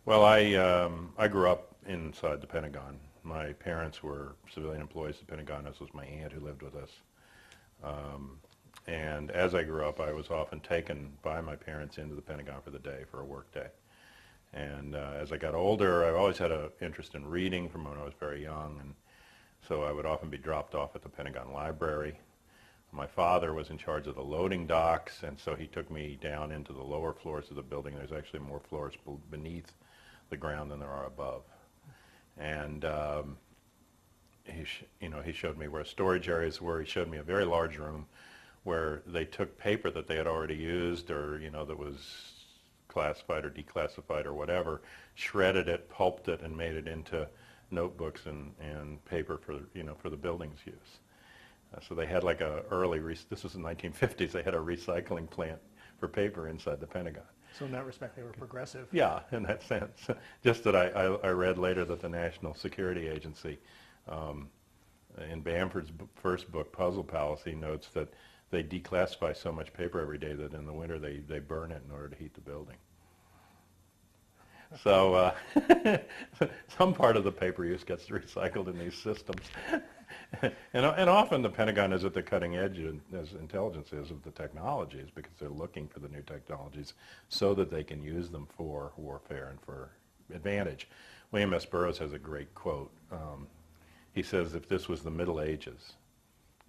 Well, I grew up inside the Pentagon. My parents were civilian employees at the Pentagon, as was my aunt who lived with us. Um, and as I grew up, I was often taken by my parents into the Pentagon for the day, for a work day. And as I got older, I always had an interest in reading from when I was very young, and so I would often be dropped off at the Pentagon Library. My father was in charge of the loading docks, and so he took me down into the lower floors of the building. There's actually more floors beneath the ground than there are above. And he showed me where storage areas were. He showed me a very large room where they took paper that they had already used, or that was classified or declassified or whatever, shredded it, pulped it, and made it into notebooks and paper for the building's use. So they had like this was in the 1950s, they had a recycling plant for paper inside the Pentagon. So in that respect, they were progressive. Yeah, in that sense. Just that I read later that the National Security Agency, in Bamford's first book, Puzzle Palace, he notes that they declassify so much paper every day that in the winter they burn it in order to heat the building. So some part of the paper use gets recycled in these systems. and often the Pentagon is at the cutting edge, as intelligence is, of the technologies, because they're looking for the new technologies so that they can use them for warfare and for advantage. William S. Burroughs has a great quote. He says, if this was the Middle Ages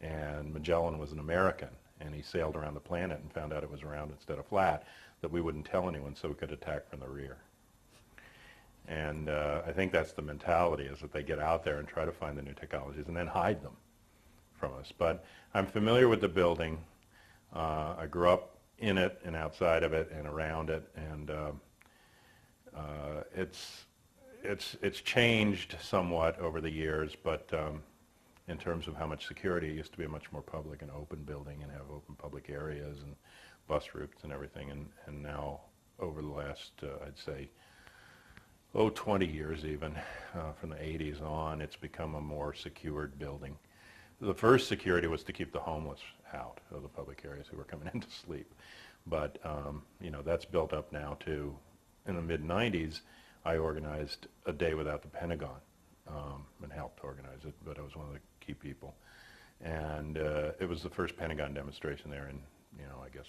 and Magellan was an American and he sailed around the planet and found out it was round instead of flat, that we wouldn't tell anyone so we could attack from the rear. And I think that's the mentality, is that they get out there and try to find the new technologies and then hide them from us. But I'm familiar with the building. I grew up in it and outside of it and around it, and it's changed somewhat over the years, but in terms of how much security, it used to be a much more public and open building and have open public areas and bus routes and everything, and now over the last, I'd say, 20 years even, from the 80s on, it's become a more secured building. The first security was to keep the homeless out of the public areas who were coming in to sleep. But, that's built up now to, in the mid-90s, I organized a day without the Pentagon and helped organize it, but I was one of the key people. And it was the first Pentagon demonstration there in, I guess,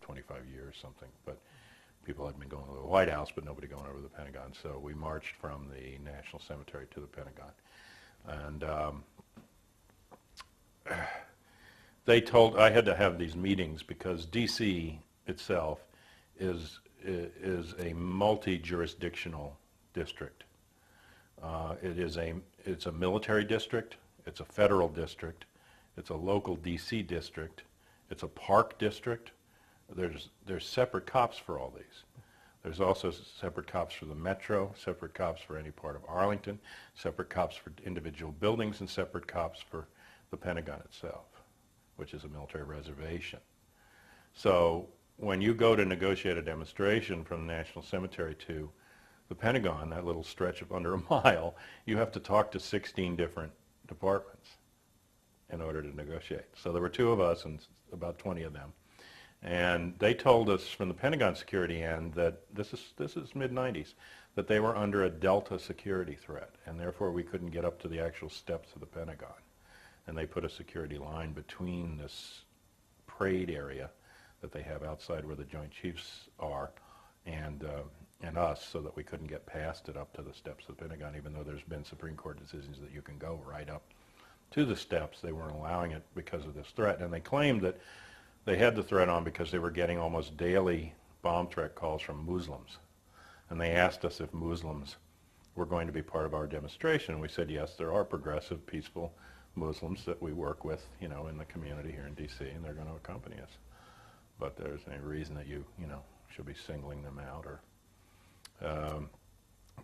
25 years, something. But people had been going to the White House, but nobody going over to the Pentagon. So we marched from the National Cemetery to the Pentagon. And I had to have these meetings because D.C. itself is a multi-jurisdictional district. It's a military district, it's a federal district, it's a local D.C. district, it's a park district. There's separate cops for all these. There's also separate cops for the metro, separate cops for any part of Arlington, separate cops for individual buildings, and separate cops for the Pentagon itself, which is a military reservation. So when you go to negotiate a demonstration from the National Cemetery to the Pentagon, that little stretch of under a mile, you have to talk to 16 different departments in order to negotiate. So there were two of us and about 20 of them. And they told us from the Pentagon security end that this is mid-90s, that they were under a Delta security threat, and therefore we couldn't get up to the actual steps of the Pentagon. And they put a security line between this parade area that they have outside where the Joint Chiefs are and us, so that we couldn't get past it up to the steps of the Pentagon, even though there's been Supreme Court decisions that you can go right up to the steps. They weren't allowing it because of this threat. And they claimed that they had the threat on because they were getting almost daily bomb threat calls from Muslims. And they asked us if Muslims were going to be part of our demonstration. And we said, yes, there are progressive, peaceful Muslims that we work with, in the community here in D.C., and they're going to accompany us. But there's any reason that you should be singling them out.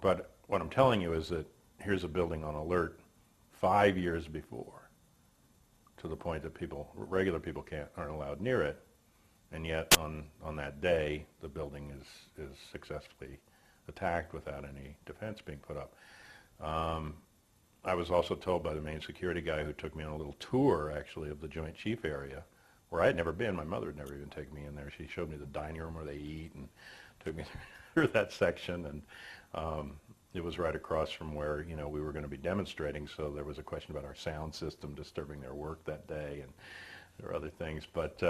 But what I'm telling you is that here's a building on alert 5 years before, to the point that regular people aren't allowed near it, and yet on that day the building is successfully attacked without any defense being put up. I was also told by the main security guy who took me on a little tour, actually, of the Joint Chief area, where I had never been. My mother had never even taken me in there. She showed me the dining room where they eat and took me through that section, and it was right across from where, you know, we were going to be demonstrating, so there was a question about our sound system disturbing their work that day, and there were other things. But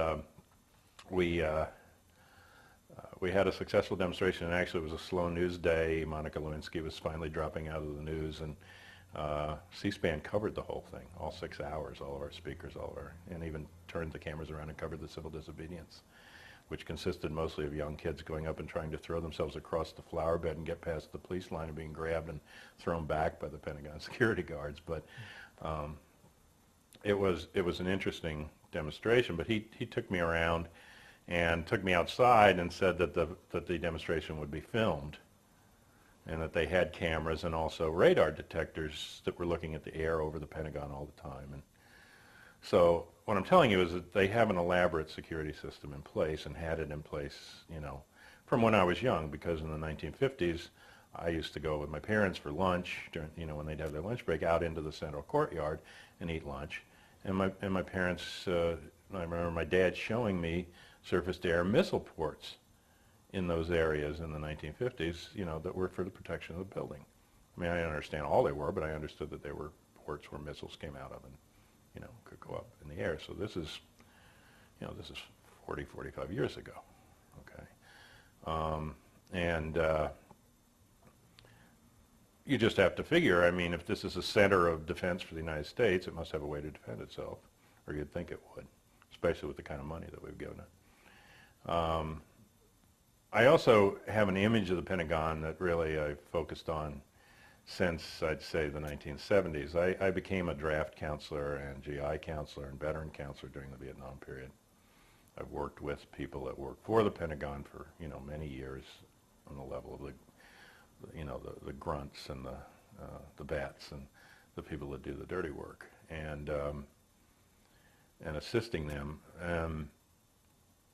we had a successful demonstration, and actually it was a slow news day. Monica Lewinsky was finally dropping out of the news, and C-SPAN covered the whole thing, all 6 hours, all of our speakers, and even turned the cameras around and covered the civil disobedience, which consisted mostly of young kids going up and trying to throw themselves across the flower bed and get past the police line and being grabbed and thrown back by the Pentagon security guards. But it was an interesting demonstration. But he took me around and took me outside and said that the demonstration would be filmed, and that they had cameras and also radar detectors that were looking at the air over the Pentagon all the time. And so what I'm telling you is that they have an elaborate security system in place, and had it in place, you know, from when I was young, because in the 1950s, I used to go with my parents for lunch during, you know, when they'd have their lunch break, out into the central courtyard and eat lunch. And my parents, I remember my dad showing me surface-to-air missile ports in those areas in the 1950s, you know, that were for the protection of the building. I mean, I didn't understand all they were, but I understood that they were ports where missiles came out of and, you know, could go up in the air. So this is, you know, this is 40, 45 years ago, okay? You just have to figure, I mean, if this is a center of defense for the United States, it must have a way to defend itself, or you'd think it would, especially with the kind of money that we've given it. I also have an image of the Pentagon that really I've focused on since, I'd say, the 1970s. I became a draft counselor and GI counselor and veteran counselor during the Vietnam period. I've worked with people that work for the Pentagon for, you know, many years on the level of the, you know, the grunts and the bats and the people that do the dirty work, and assisting them.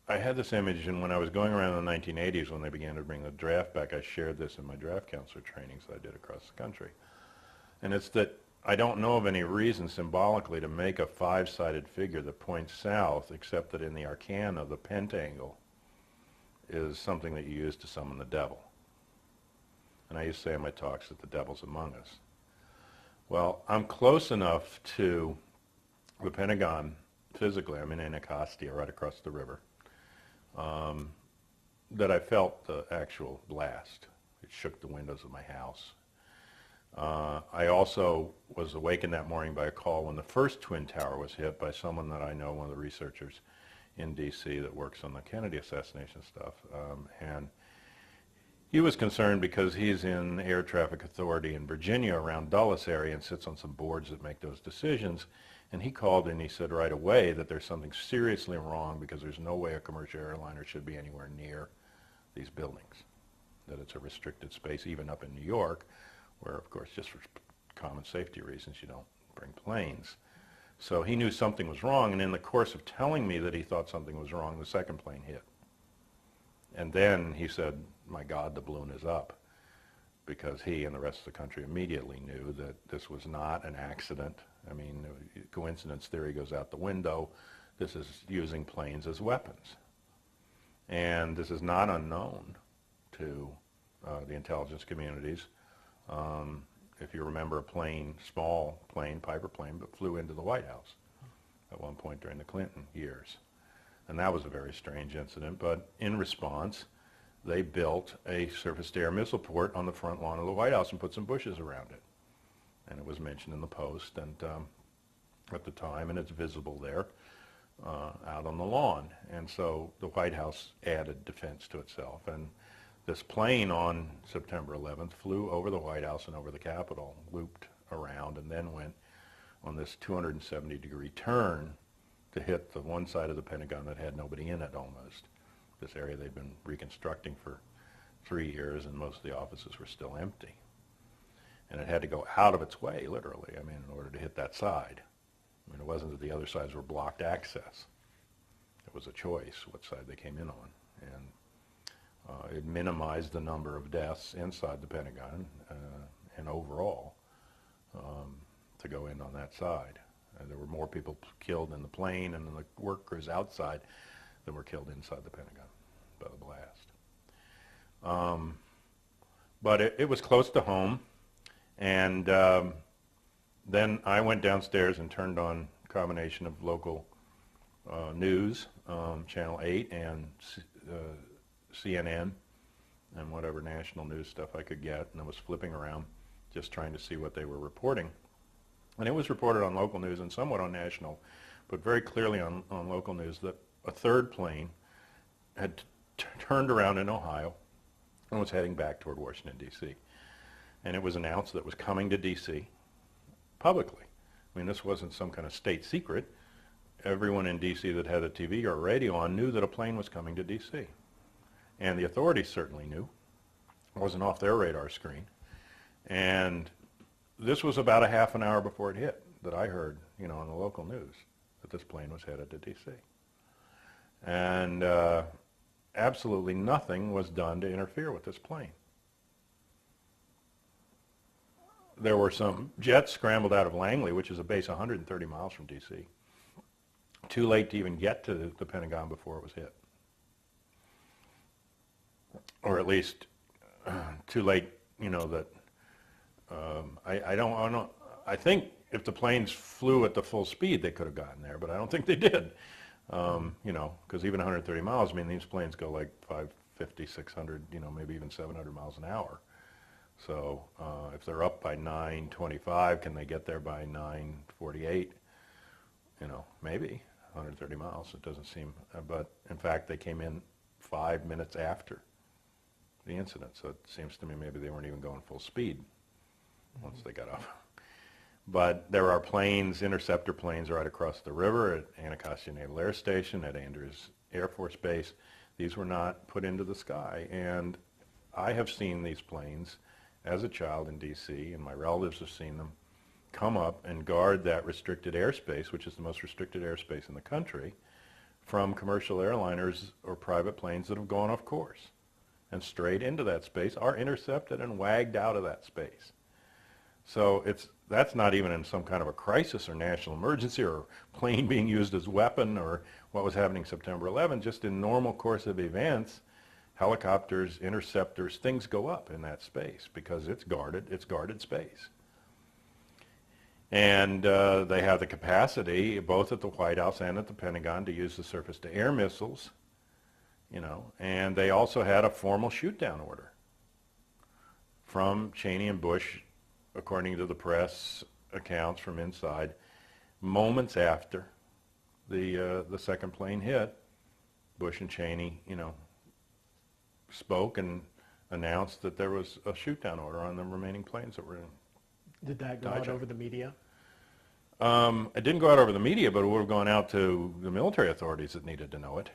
I had this image, and when I was going around in the 1980s, when they began to bring the draft back, I shared this in my draft counselor trainings that I did across the country. And it's that I don't know of any reason symbolically to make a 5-sided figure that points south, except that in the arcana, the pentangle is something that you use to summon the devil. And I used to say in my talks that the devil's among us. Well, I'm close enough to the Pentagon physically. I'm in Anacostia, right across the river. That I felt the actual blast. It shook the windows of my house. I also was awakened that morning by a call when the first Twin Tower was hit by someone that I know, one of the researchers in D.C. that works on the Kennedy assassination stuff. And he was concerned because he's in Air Traffic Authority in Virginia around Dulles area and sits on some boards that make those decisions. And he called and he said right away that there's something seriously wrong, because there's no way a commercial airliner should be anywhere near these buildings, that it's a restricted space, even up in New York, where, of course, just for common safety reasons, you don't bring planes. So he knew something was wrong, and in the course of telling me that he thought something was wrong, the second plane hit. And then he said, my God, the balloon is up, because he and the rest of the country immediately knew that this was not an accident. I mean, coincidence theory goes out the window. This is using planes as weapons. And this is not unknown to the intelligence communities. If you remember, a plane, small plane, Piper plane, but flew into the White House at one point during the Clinton years. And that was a very strange incident, but in response, they built a surface-to-air missile port on the front lawn of the White House and put some bushes around it. And it was mentioned in the Post and at the time, and it's visible there out on the lawn. And so the White House added defense to itself. And this plane on September 11th flew over the White House and over the Capitol, looped around, and then went on this 270-degree turn to hit the one side of the Pentagon that had nobody in it almost. This area they've been reconstructing for 3 years, and most of the offices were still empty. And it had to go out of its way, literally, I mean, in order to hit that side. I mean, it wasn't that the other sides were blocked access. It was a choice what side they came in on. And it minimized the number of deaths inside the Pentagon and overall to go in on that side. There were more people killed in the plane and in the workers outside than were killed inside the Pentagon by the blast. But it was close to home, and then I went downstairs and turned on a combination of local news, Channel 8 and CNN, and whatever national news stuff I could get, and I was flipping around just trying to see what they were reporting. And it was reported on local news and somewhat on national, but very clearly on local news that a third plane had turned around in Ohio and was heading back toward Washington, D.C. And it was announced that it was coming to D.C. publicly. I mean, this wasn't some kind of state secret. Everyone in D.C. that had a TV or radio on knew that a plane was coming to D.C. And the authorities certainly knew. It wasn't off their radar screen. And this was about a half an hour before it hit that I heard, on the local news that this plane was headed to D.C. And absolutely nothing was done to interfere with this plane. There were some jets scrambled out of Langley, which is a base 130 miles from D.C. Too late to even get to the Pentagon before it was hit. Or at least too late, that I think if the planes flew at the full speed, they could have gotten there, but I don't think they did. Because even 130 miles, these planes go like 550, 600, maybe even 700 miles an hour. So if they're up by 9:25, can they get there by 9:48? Maybe 130 miles. It doesn't seem, but in fact, they came in 5 minutes after the incident. So it seems to me maybe they weren't even going full speed once they got up. But there are planes, interceptor planes right across the river at Anacostia Naval Air Station, at Andrews Air Force Base. These were not put into the sky. And I have seen these planes as a child in D.C., and my relatives have seen them come up and guard that restricted airspace, which is the most restricted airspace in the country, from commercial airliners or private planes that have gone off course and strayed into that space, are intercepted and wagged out of that space. So that's not even in some kind of a crisis or national emergency or plane being used as weapon or what was happening September 11. Just in normal course of events, helicopters, interceptors, things go up in that space because it's guarded space. And they have the capacity, both at the White House and at the Pentagon, to use the surface-to-air missiles, and they also had a formal shoot-down order from Cheney and Bush, according to the press accounts from inside, moments after the second plane hit. Bush and Cheney, spoke and announced that there was a shoot-down order on the remaining planes that were in. Did that go out over the media? It didn't go out over the media, but it would have gone out to the military authorities that needed to know it.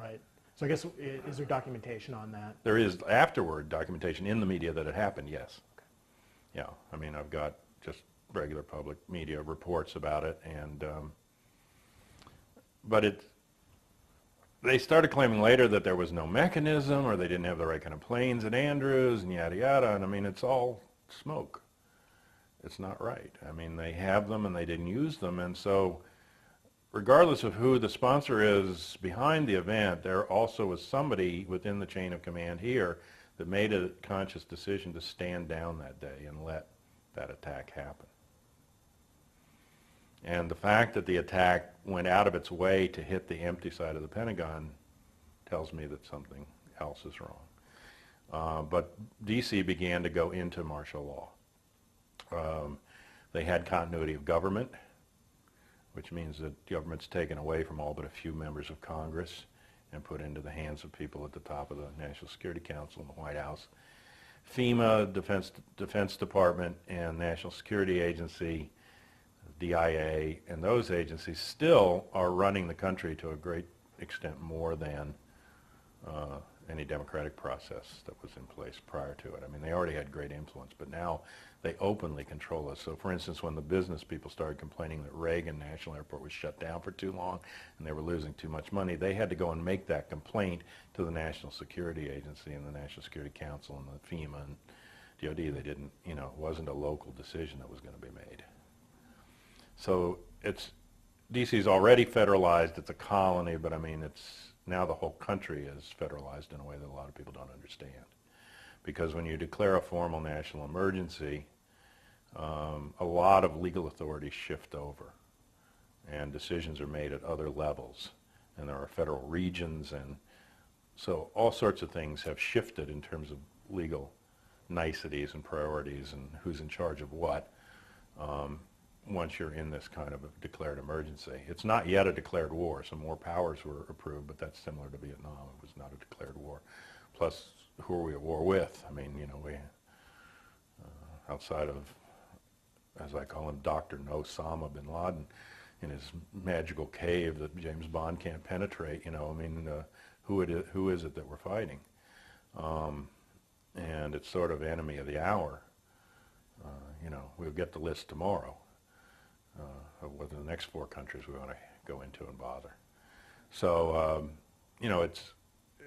Right. So I guess, is there documentation on that? There is afterward documentation in the media that it happened, yes. Okay. Yeah, I've got just regular public media reports about it, and but they started claiming later that there was no mechanism, or they didn't have the right kind of planes at Andrews, and yada yada, and it's all smoke. It's not right. They have them and they didn't use them, and so regardless of who the sponsor is behind the event, there also was somebody within the chain of command here that made a conscious decision to stand down that day and let that attack happen. And the fact that the attack went out of its way to hit the empty side of the Pentagon tells me that something else is wrong. But D.C. began to go into martial law. They had continuity of government, which means that government's taken away from all but a few members of Congress and put into the hands of people at the top of the National Security Council and the White House. FEMA, Defense Department, and National Security Agency, DIA, and those agencies still are running the country to a great extent more than any democratic process that was in place prior to it. They already had great influence, but now they openly control us. So for instance, when the business people started complaining that Reagan National Airport was shut down for too long and they were losing too much money, they had to go and make that complaint to the National Security Agency and the National Security Council and the FEMA and DOD. They didn't, it wasn't a local decision that was going to be made. So DC's already federalized. It's a colony, but now the whole country is federalized in a way that a lot of people don't understand. Because when you declare a formal national emergency, a lot of legal authorities shift over, and decisions are made at other levels, and there are federal regions, and so all sorts of things have shifted in terms of legal niceties and priorities and who's in charge of what once you're in this kind of a declared emergency. It's not yet a declared war. Some more powers were approved, but that's similar to Vietnam. It was not a declared war. Plus, who are we at war with? I mean, you know, we outside of, as I call him, Dr. No Osama bin Laden in his magical cave that James Bond can't penetrate, you know, I mean, who is it that we're fighting? And it's sort of enemy of the hour. You know, we'll get the list tomorrow of what the next 4 countries we want to go into and bother. So, you know,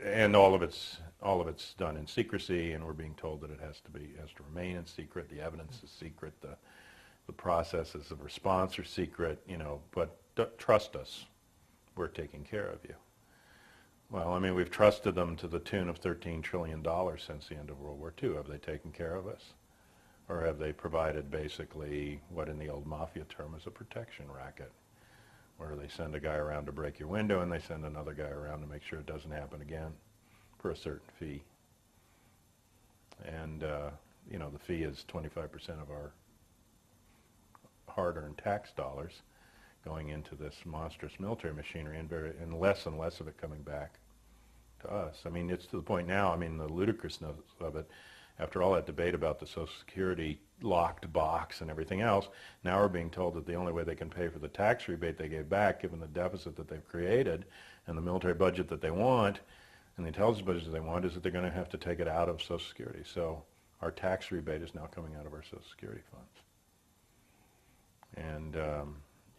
and all of it's done in secrecy, and we're being told that it has to remain in secret. The evidence is secret. The processes of response are secret. You know, but trust us, we're taking care of you. Well, I mean, we've trusted them to the tune of $13 trillion since the end of World War II. Have they taken care of us? Or have they provided basically what in the old mafia term is a protection racket, where they send a guy around to break your window and they send another guy around to make sure it doesn't happen again for a certain fee? And, you know, the fee is 25% of our hard-earned tax dollars going into this monstrous military machinery, and less of it coming back to us. I mean, it's to the point now, I mean, the ludicrousness of it, after all that debate about the Social Security locked box and everything else, now we're being told that the only way they can pay for the tax rebate they gave back, given the deficit that they've created and the military budget that they want and the intelligence budget that they want, is that they're going to have to take it out of Social Security. So our tax rebate is now coming out of our Social Security funds. And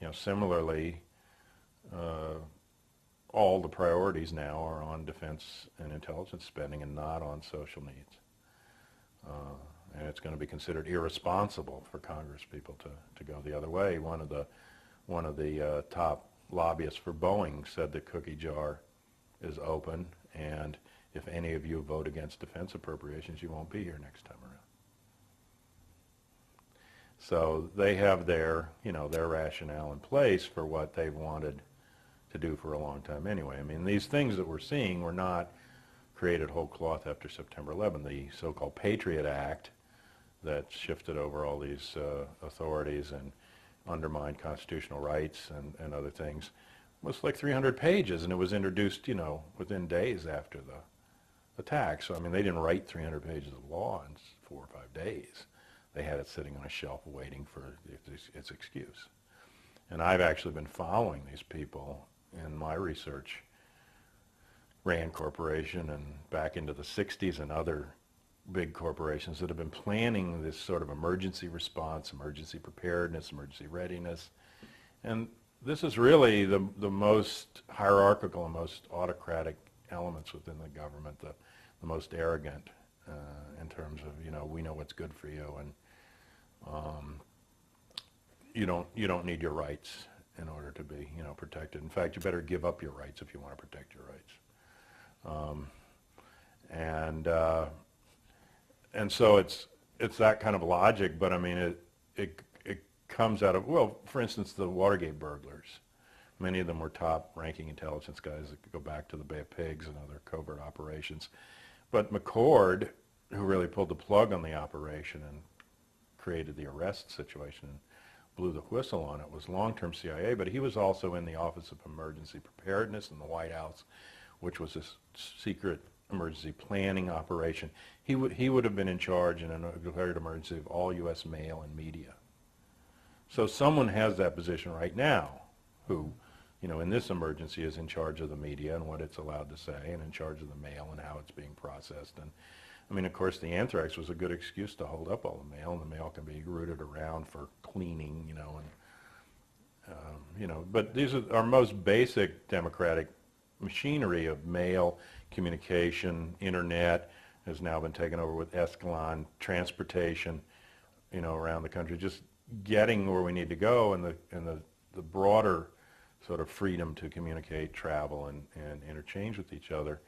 you know, similarly, all the priorities now are on defense and intelligence spending and not on social needs. And it's going to be considered irresponsible for Congress people to go the other way. One of the top lobbyists for Boeing said the cookie jar is open, and if any of you vote against defense appropriations, you won't be here next time around. So they have their, you know, their rationale in place for what they've wanted to do for a long time anyway. I mean, these things that we're seeing were not created whole cloth after September 11. The so-called Patriot Act that shifted over all these authorities and undermined constitutional rights and other things was like 300 pages, and it was introduced, you know, within days after the attack. So, I mean, they didn't write 300 pages of law in 4 or 5 days. They had it sitting on a shelf waiting for its excuse. And I've actually been following these people in my research, Rand Corporation and back into the 60s, and other big corporations that have been planning this sort of emergency response, emergency preparedness, emergency readiness. And this is really the most hierarchical and most autocratic elements within the government, the most arrogant in terms of, you know, we know what's good for you, and you don't need your rights in order to be, you know, protected. In fact, you better give up your rights if you want to protect your rights. And so it's that kind of logic, but I mean it comes out of, well, for instance, the Watergate burglars. Many of them were top-ranking intelligence guys that could go back to the Bay of Pigs and other covert operations. But McCord, who really pulled the plug on the operation and created the arrest situation and blew the whistle on it, was long-term CIA, but he was also in the Office of Emergency Preparedness in the White House, which was this secret emergency planning operation. He would have been in charge in a declared emergency of all U.S. mail and media. So someone has that position right now who, you know, in this emergency is in charge of the media and what it's allowed to say, and in charge of the mail and how it's being processed. And I mean, of course, the anthrax was a good excuse to hold up all the mail, and the mail can be routed around for cleaning, you know, and you know. But these are our most basic democratic machinery of mail, communication, internet has now been taken over with Escalon, transportation, you know, around the country, just getting where we need to go, and the broader sort of freedom to communicate, travel, and interchange with each other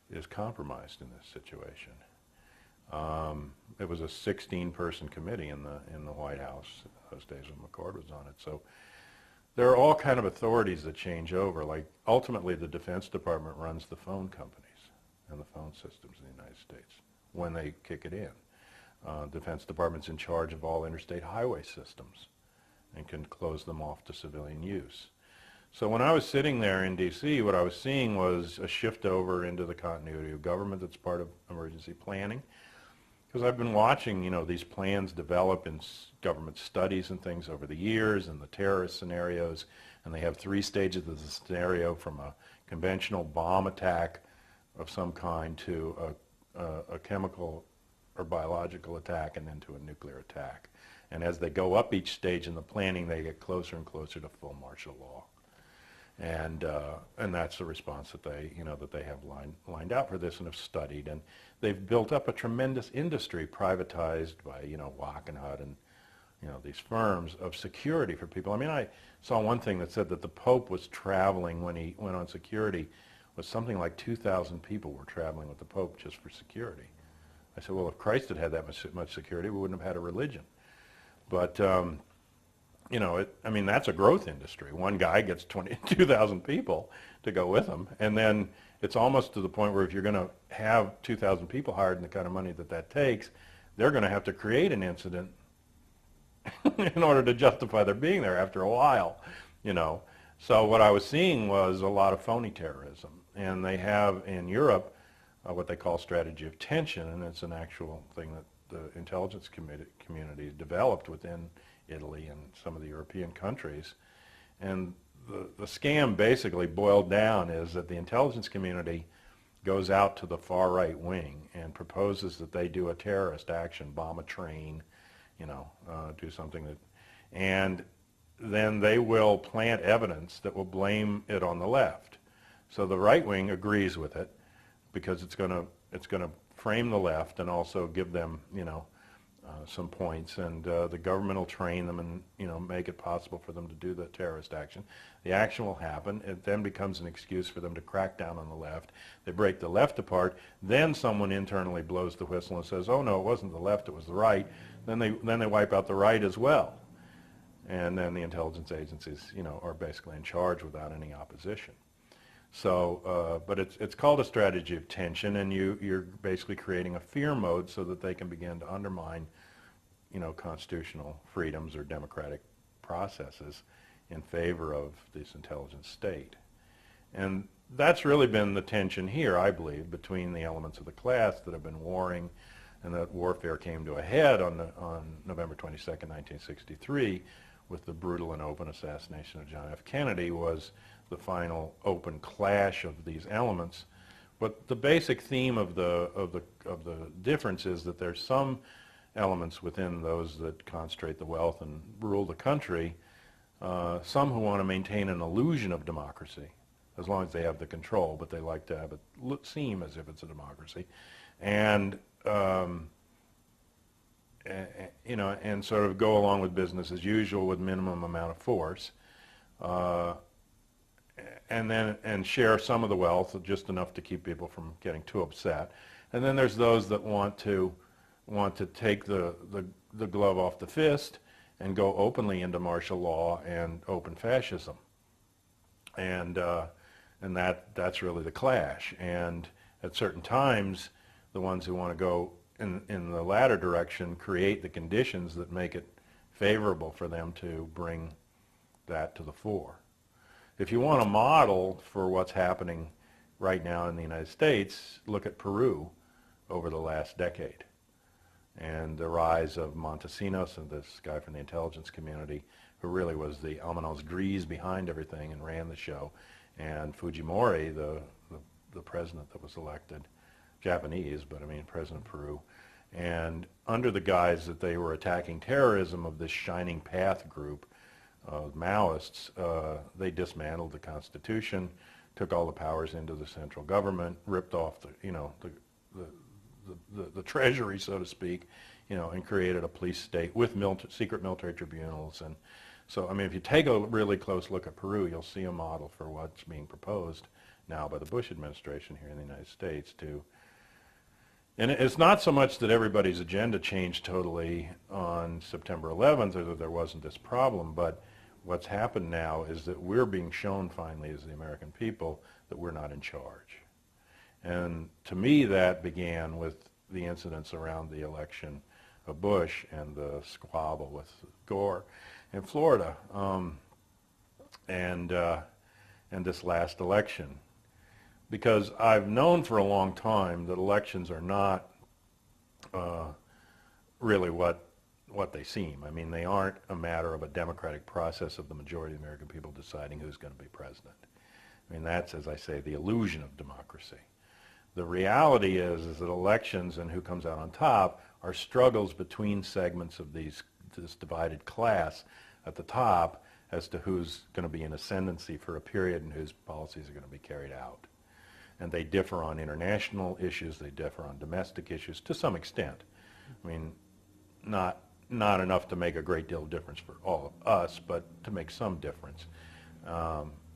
is compromised in this situation. It was a 16-person committee in the White House those days when McCord was on it. So there are all kind of authorities that change over. Like ultimately, the Defense Department runs the phone companies and the phone systems in the United States when they kick it in. Defense Department's in charge of all interstate highway systems and can close them off to civilian use. So when I was sitting there in D.C., what I was seeing was a shift over into the continuity of government that's part of emergency planning. Because I've been watching, you know, these plans develop in government studies and things over the years, and the terrorist scenarios, and they have 3 stages of the scenario, from a conventional bomb attack of some kind to a chemical or biological attack, and then to a nuclear attack. And as they go up each stage in the planning, they get closer and closer to full martial law. And that's the response that they, you know, that they have lined out for this and have studied. And they've built up a tremendous industry privatized by, you know, Wackenhut and, you know, these firms of security for people. I mean, I saw one thing that said that the Pope was traveling when he went on security, was something like 2,000 people were traveling with the Pope just for security. I said, well, if Christ had had that much security, we wouldn't have had a religion. But you know, I mean, that's a growth industry. One guy gets 2,000 people to go with him, and then it's almost to the point where if you're going to have 2,000 people hired and the kind of money that takes, they're going to have to create an incident in order to justify their being there after a while, you know. So what I was seeing was a lot of phony terrorism, and they have in Europe what they call strategy of tension, and it's an actual thing that the intelligence community developed within Italy and some of the European countries. And the scam basically boiled down is that the intelligence community goes out to the far right wing and proposes that they do a terrorist action, bomb a train, you know, do something that, and then they will plant evidence that will blame it on the left. So the right wing agrees with it because it's going to frame the left and also give them, you know, some points, and the government will train them and, you know, make it possible for them to do the terrorist action. The action will happen. It then becomes an excuse for them to crack down on the left. They break the left apart. Then someone internally blows the whistle and says, "Oh no, it wasn't the left; it was the right." Then they wipe out the right as well, and then the intelligence agencies, you know, are basically in charge without any opposition. So, but it's called a strategy of tension, and you're basically creating a fear mode so that they can begin to undermine, you know, constitutional freedoms or democratic processes in favor of this intelligence state. And that's really been the tension here, I believe, between the elements of the class that have been warring, and that warfare came to a head on November 22nd, 1963, with the brutal and open assassination of John F. Kennedy, was the final open clash of these elements. But the basic theme of the difference is that there's some elements within those that concentrate the wealth and rule the country, some who want to maintain an illusion of democracy as long as they have the control, but they like to have it seem as if it's a democracy, and you know, and sort of go along with business as usual with minimum amount of force, and share some of the wealth, just enough to keep people from getting too upset. And then there's those that want to take the glove off the fist and go openly into martial law and open fascism. And that's really the clash. And at certain times, the ones who want to go in the latter direction create the conditions that make it favorable for them to bring that to the fore. If you want a model for what's happening right now in the United States, look at Peru over the last decade, and the rise of Montesinos, and this guy from the intelligence community, who really was the almanos gris behind everything and ran the show, and Fujimori, the president that was elected, Japanese, but I mean President of Peru, and under the guise that they were attacking terrorism of this Shining Path group of Maoists, they dismantled the Constitution, took all the powers into the central government, ripped off the treasury, so to speak, you know, and created a police state with secret military tribunals and So, I mean, if you take a really close look at Peru, you'll see a model for what's being proposed now by the Bush administration here in the United States to, and it's not so much that everybody's agenda changed totally on September 11th or that there wasn't this problem, but what's happened now is that we're being shown finally as the American people that we're not in charge. And to me, that began with the incidents around the election of Bush and the squabble with Gore in Florida, and this last election. Because I've known for a long time that elections are not really what they seem. I mean, they aren't a matter of a democratic process of the majority of the American people deciding who's going to be president. I mean, that's, as I say, the illusion of democracy. The reality is that elections and who comes out on top are struggles between segments of this divided class at the top as to who's going to be in ascendancy for a period and whose policies are going to be carried out. And they differ on international issues, they differ on domestic issues to some extent. I mean, not enough to make a great deal of difference for all of us, but to make some difference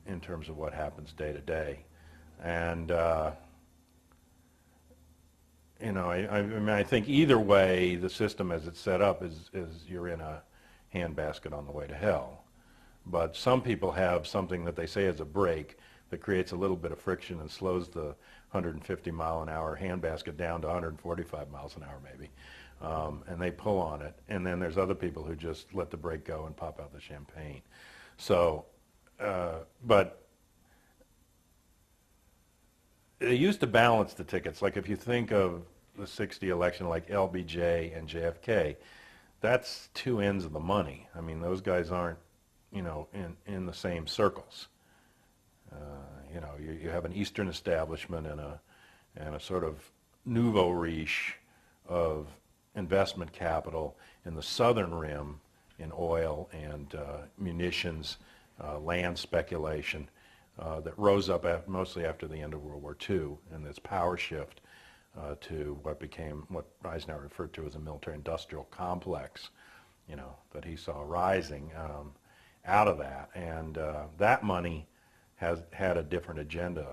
in terms of what happens day to day. And you know, I mean, I think either way, the system as it's set up is you're in a handbasket on the way to hell. But some people have something that they say is a brake that creates a little bit of friction and slows the 150-mile-an-hour handbasket down to 145 miles an hour maybe, and they pull on it. And then there's other people who just let the brake go and pop out the champagne. So, but they used to balance the tickets. Like if you think of the 60 election like LBJ and JFK, that's two ends of the money. I mean, those guys aren't, you know, in the same circles. You know, you have an Eastern establishment and a sort of nouveau riche of investment capital in the southern rim in oil and munitions, land speculation that rose up mostly after the end of World War II, and this power shift to what Eisenhower referred to as a military-industrial complex, you know, that he saw rising out of that. And that money has had a different agenda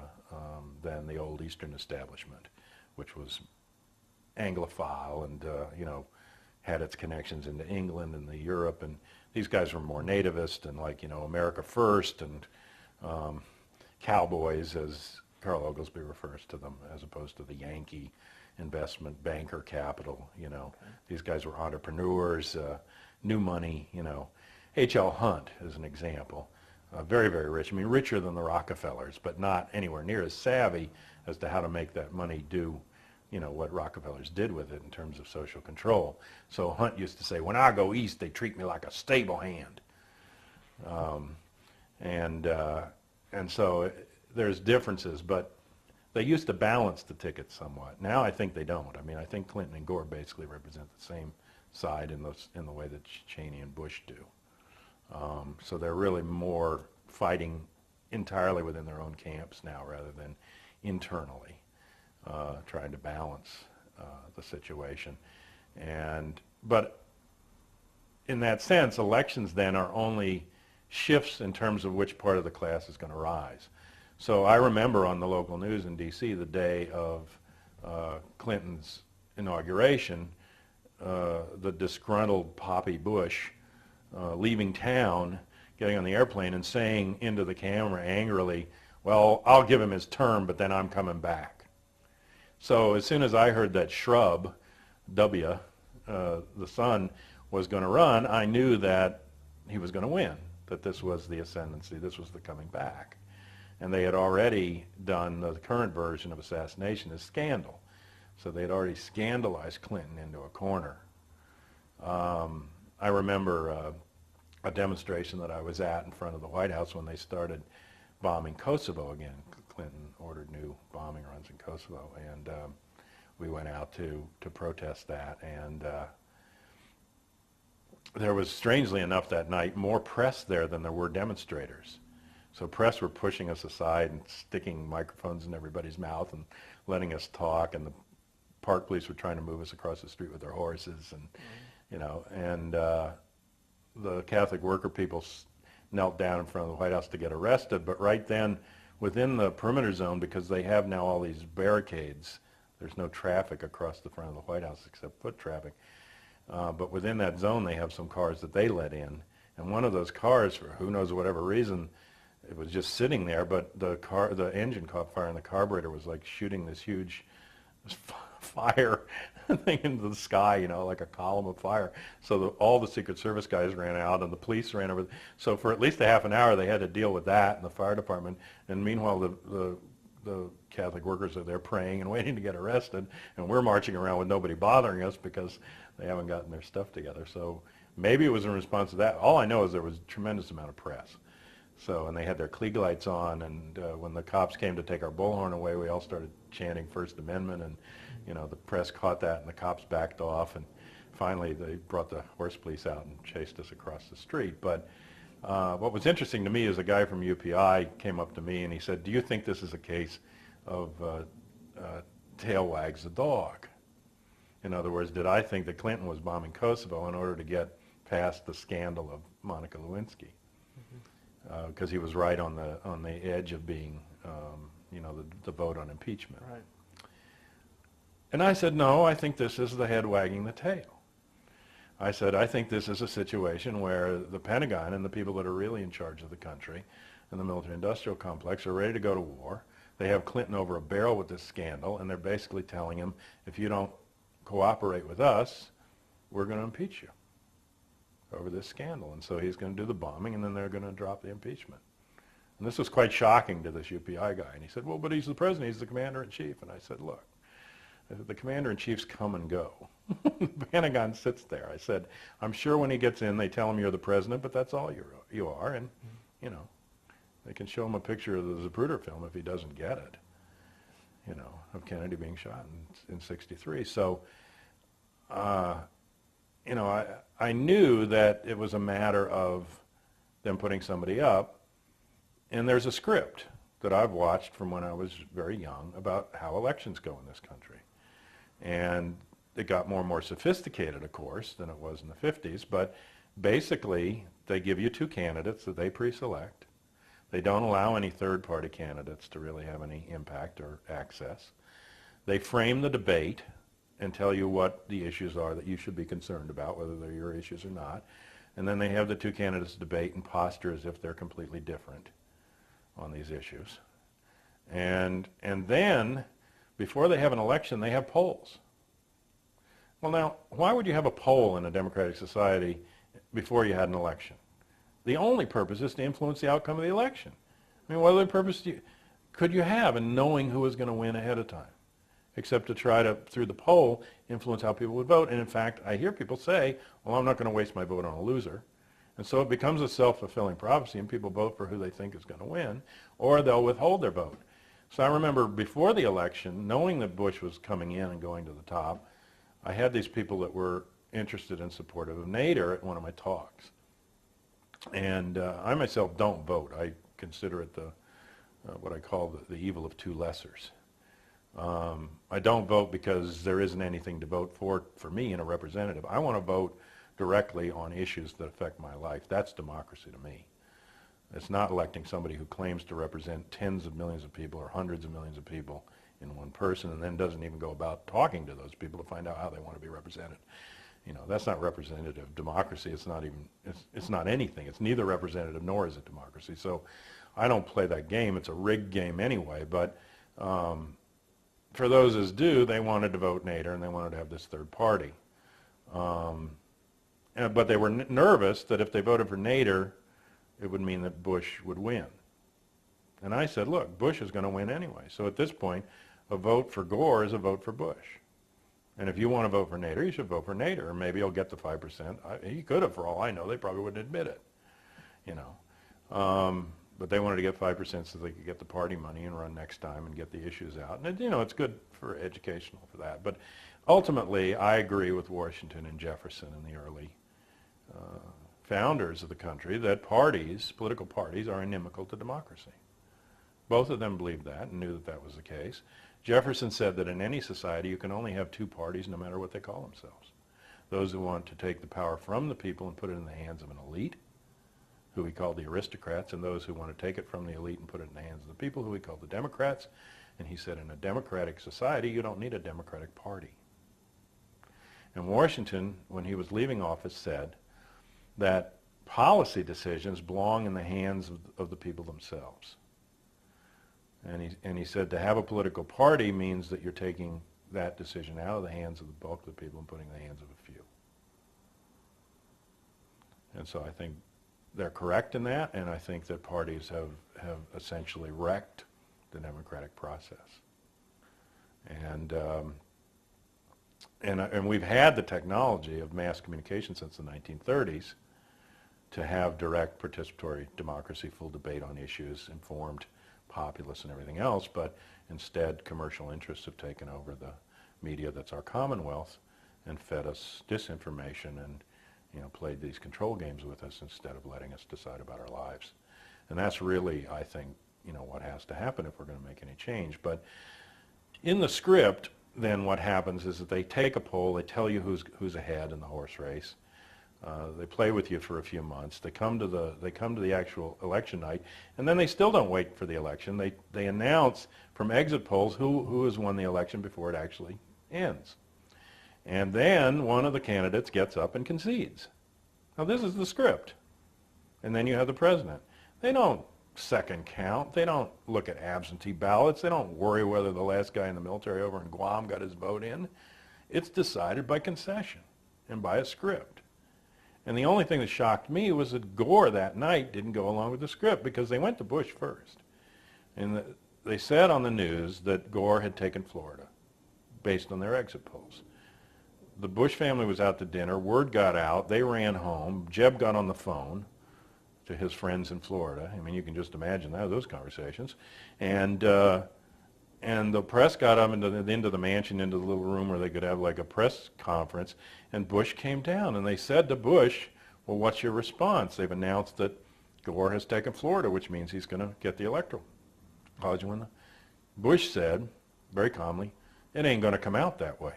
than the old Eastern establishment, which was Anglophile and, you know, had its connections into England and Europe. And these guys were more nativist and like, you know, America first and cowboys, as Carl Oglesby refers to them, as opposed to the Yankee investment banker capital, you know. Okay. These guys were entrepreneurs, new money, you know. H.L. Hunt is an example. Very, very rich. I mean, richer than the Rockefellers, but not anywhere near as savvy as to how to make that money do, you know, what Rockefellers did with it in terms of social control. So Hunt used to say, when I go east, they treat me like a stable hand. And so there's differences, but they used to balance the tickets somewhat. Now I think they don't. I mean, I think Clinton and Gore basically represent the same side in the way that Cheney and Bush do. So they're really more fighting entirely within their own camps now rather than internally trying to balance the situation. But in that sense, elections then are only shifts in terms of which part of the class is going to rise. So I remember on the local news in D.C. the day of Clinton's inauguration, the disgruntled Poppy Bush leaving town, getting on the airplane and saying into the camera angrily, well, I'll give him his term, but then I'm coming back. So as soon as I heard that shrub, W, the son, was going to run, I knew that he was going to win, that this was the ascendancy, this was the coming back. And they had already done the current version of assassination as scandal. So they had already scandalized Clinton into a corner. I remember a demonstration that I was at in front of the White House when they started bombing Kosovo again. Clinton ordered new bombing runs in Kosovo, and we went out to protest that. And there was, strangely enough, that night more press there than there were demonstrators. So press were pushing us aside and sticking microphones in everybody's mouth and letting us talk, and the park police were trying to move us across the street with their horses, and you know, and the Catholic worker people knelt down in front of the White House to get arrested, but right then, within the perimeter zone, because they have now all these barricades, there's no traffic across the front of the White House except foot traffic. But within that zone, they have some cars that they let in. And one of those cars, for who knows whatever reason, it was just sitting there, but the engine caught fire and the carburetor was like shooting this huge fire thing into the sky, you know, like a column of fire. So all the Secret Service guys ran out and the police ran over. So for at least a half an hour, they had to deal with that and the fire department. And meanwhile, the Catholic workers are there praying and waiting to get arrested, and we're marching around with nobody bothering us because they haven't gotten their stuff together. So maybe it was in response to that. All I know is there was a tremendous amount of press. So, and they had their Klieg lights on, and when the cops came to take our bullhorn away, we all started chanting First Amendment, and you know, the press caught that, and the cops backed off, and finally they brought the horse police out and chased us across the street. But what was interesting to me is a guy from UPI came up to me and he said, "Do you think this is a case of tail wags the dog?" In other words, did I think that Clinton was bombing Kosovo in order to get past the scandal of Monica Lewinsky? Because he was right on the edge of being, you know, the vote on impeachment. Right. And I said, no, I think this is the head wagging the tail. I said, I think this is a situation where the Pentagon and the people that are really in charge of the country and the military-industrial complex are ready to go to war. They have Clinton over a barrel with this scandal, and they're basically telling him, if you don't cooperate with us, we're going to impeach you over this scandal. And so he's going to do the bombing, and then they're going to drop the impeachment. And this was quite shocking to this UPI guy. And he said, well, but he's the president, he's the commander-in-chief. And I said, look, the commander-in-chiefs come and go. The Pentagon sits there. I said, I'm sure when he gets in, they tell him you're the president, but that's all you are. And, you know, they can show him a picture of the Zapruder film if he doesn't get it, you know, of Kennedy being shot in 63. So, you know, I knew that it was a matter of them putting somebody up, and there's a script that I've watched from when I was very young about how elections go in this country. And it got more and more sophisticated, of course, than it was in the 50s, but basically they give you two candidates that they pre-select. They don't allow any third-party candidates to really have any impact or access. They frame the debate and tell you what the issues are that you should be concerned about, whether they're your issues or not. And then they have the two candidates debate and posture as if they're completely different on these issues. And then, before they have an election, they have polls. Well, now, why would you have a poll in a democratic society before you had an election? The only purpose is to influence the outcome of the election. I mean, what other purpose could you have in knowing who was going to win ahead of time, except to try to, through the poll, influence how people would vote? And in fact, I hear people say, well, I'm not going to waste my vote on a loser. And so it becomes a self-fulfilling prophecy, and people vote for who they think is going to win, or they'll withhold their vote. So I remember before the election, knowing that Bush was coming in and going to the top, I had these people that were interested and supportive of Nader at one of my talks. And I myself don't vote. I consider it what I call the evil of two lessers. I don't vote because there isn't anything to vote for me in a representative. I want to vote directly on issues that affect my life. That's democracy to me. It's not electing somebody who claims to represent tens of millions of people or hundreds of millions of people in one person and then doesn't even go about talking to those people to find out how they want to be represented. You know, that's not representative democracy. It's not even, it's not anything. It's neither representative nor is it democracy. So I don't play that game. It's a rigged game anyway. But for those as do, they wanted to vote Nader and they wanted to have this third party. But they were nervous that if they voted for Nader, it would mean that Bush would win. And I said, look, Bush is going to win anyway. So at this point, a vote for Gore is a vote for Bush. And if you want to vote for Nader, you should vote for Nader. Or maybe he'll get the 5%. He could have, for all I know. They probably wouldn't admit it, you know. But they wanted to get 5% so they could get the party money and run next time and get the issues out. And, you know, it's good for educational for that. But ultimately, I agree with Washington and Jefferson and the early founders of the country that parties, political parties, are inimical to democracy. Both of them believed that and knew that that was the case. Jefferson said that in any society you can only have two parties no matter what they call themselves. those who want to take the power from the people and put it in the hands of an elite, who he called the aristocrats, and those who want to take it from the elite and put it in the hands of the people, who he called the Democrats. And he said, in a democratic society, you don't need a Democratic Party. And Washington, when he was leaving office, said that policy decisions belong in the hands of the people themselves. And he said to have a political party means that you're taking that decision out of the hands of the bulk of the people and putting it in the hands of a few. And so I think they're correct in that, and I think that parties have essentially wrecked the democratic process. And we've had the technology of mass communication since the 1930s to have direct participatory democracy, full debate on issues, informed populace and everything else, but instead commercial interests have taken over the media that's our commonwealth and fed us disinformation and played these control games with us instead of letting us decide about our lives. And that's really, I think, what has to happen if we're going to make any change. But in the script, then what happens is that they take a poll, they tell you who's ahead in the horse race. They play with you for a few months. They come to the actual election night, and then they still don't wait for the election. They announce from exit polls who has won the election before it actually ends. And then one of the candidates gets up and concedes. Now this is the script. And then you have the president. They don't second count. They don't look at absentee ballots. They don't worry whether the last guy in the military over in Guam got his vote in. It's decided by concession and by a script. And the only thing that shocked me was that Gore that night didn't go along with the script, because they went to Bush first. And they said on the news that Gore had taken Florida based on their exit polls. The Bush family was out to dinner. Word got out. They ran home. Jeb got on the phone to his friends in Florida. I mean, you can just imagine those conversations. And the press got up into the mansion, into the little room where they could have like a press conference, and Bush came down. And they said to Bush, well, what's your response? They've announced that Gore has taken Florida, which means he's going to get the electoral college win. Bush said, very calmly, it ain't going to come out that way.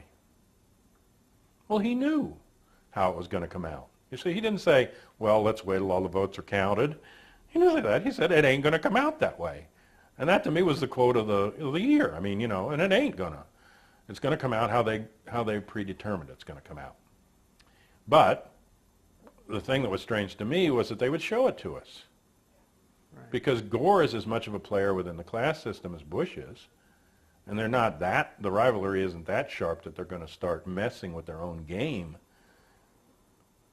Well, he knew how it was going to come out. You see, he didn't say, well, let's wait till all the votes are counted. He didn't say that. He said, it ain't going to come out that way. And that to me was the quote of the year. I mean, and it ain't going to. It's going to come out how they predetermined it's going to come out. But the thing that was strange to me was that they would show it to us. Right. Because Gore is as much of a player within the class system as Bush is. And the rivalry isn't that sharp that they're going to start messing with their own game.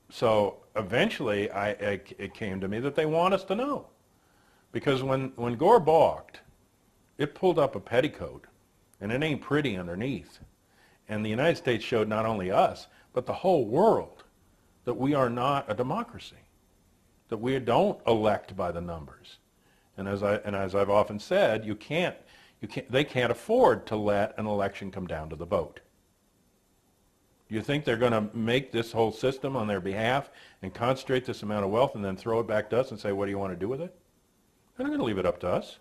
So eventually it came to me that they want us to know. Because when Gore balked, it pulled up a petticoat, and it ain't pretty underneath. And the United States showed not only us, but the whole world, that we are not a democracy, that we don't elect by the numbers. And as I've often said, they can't afford to let an election come down to the vote. Do you think they're going to make this whole system on their behalf and concentrate this amount of wealth and then throw it back to us and say, what do you want to do with it? They're not going to leave it up to us.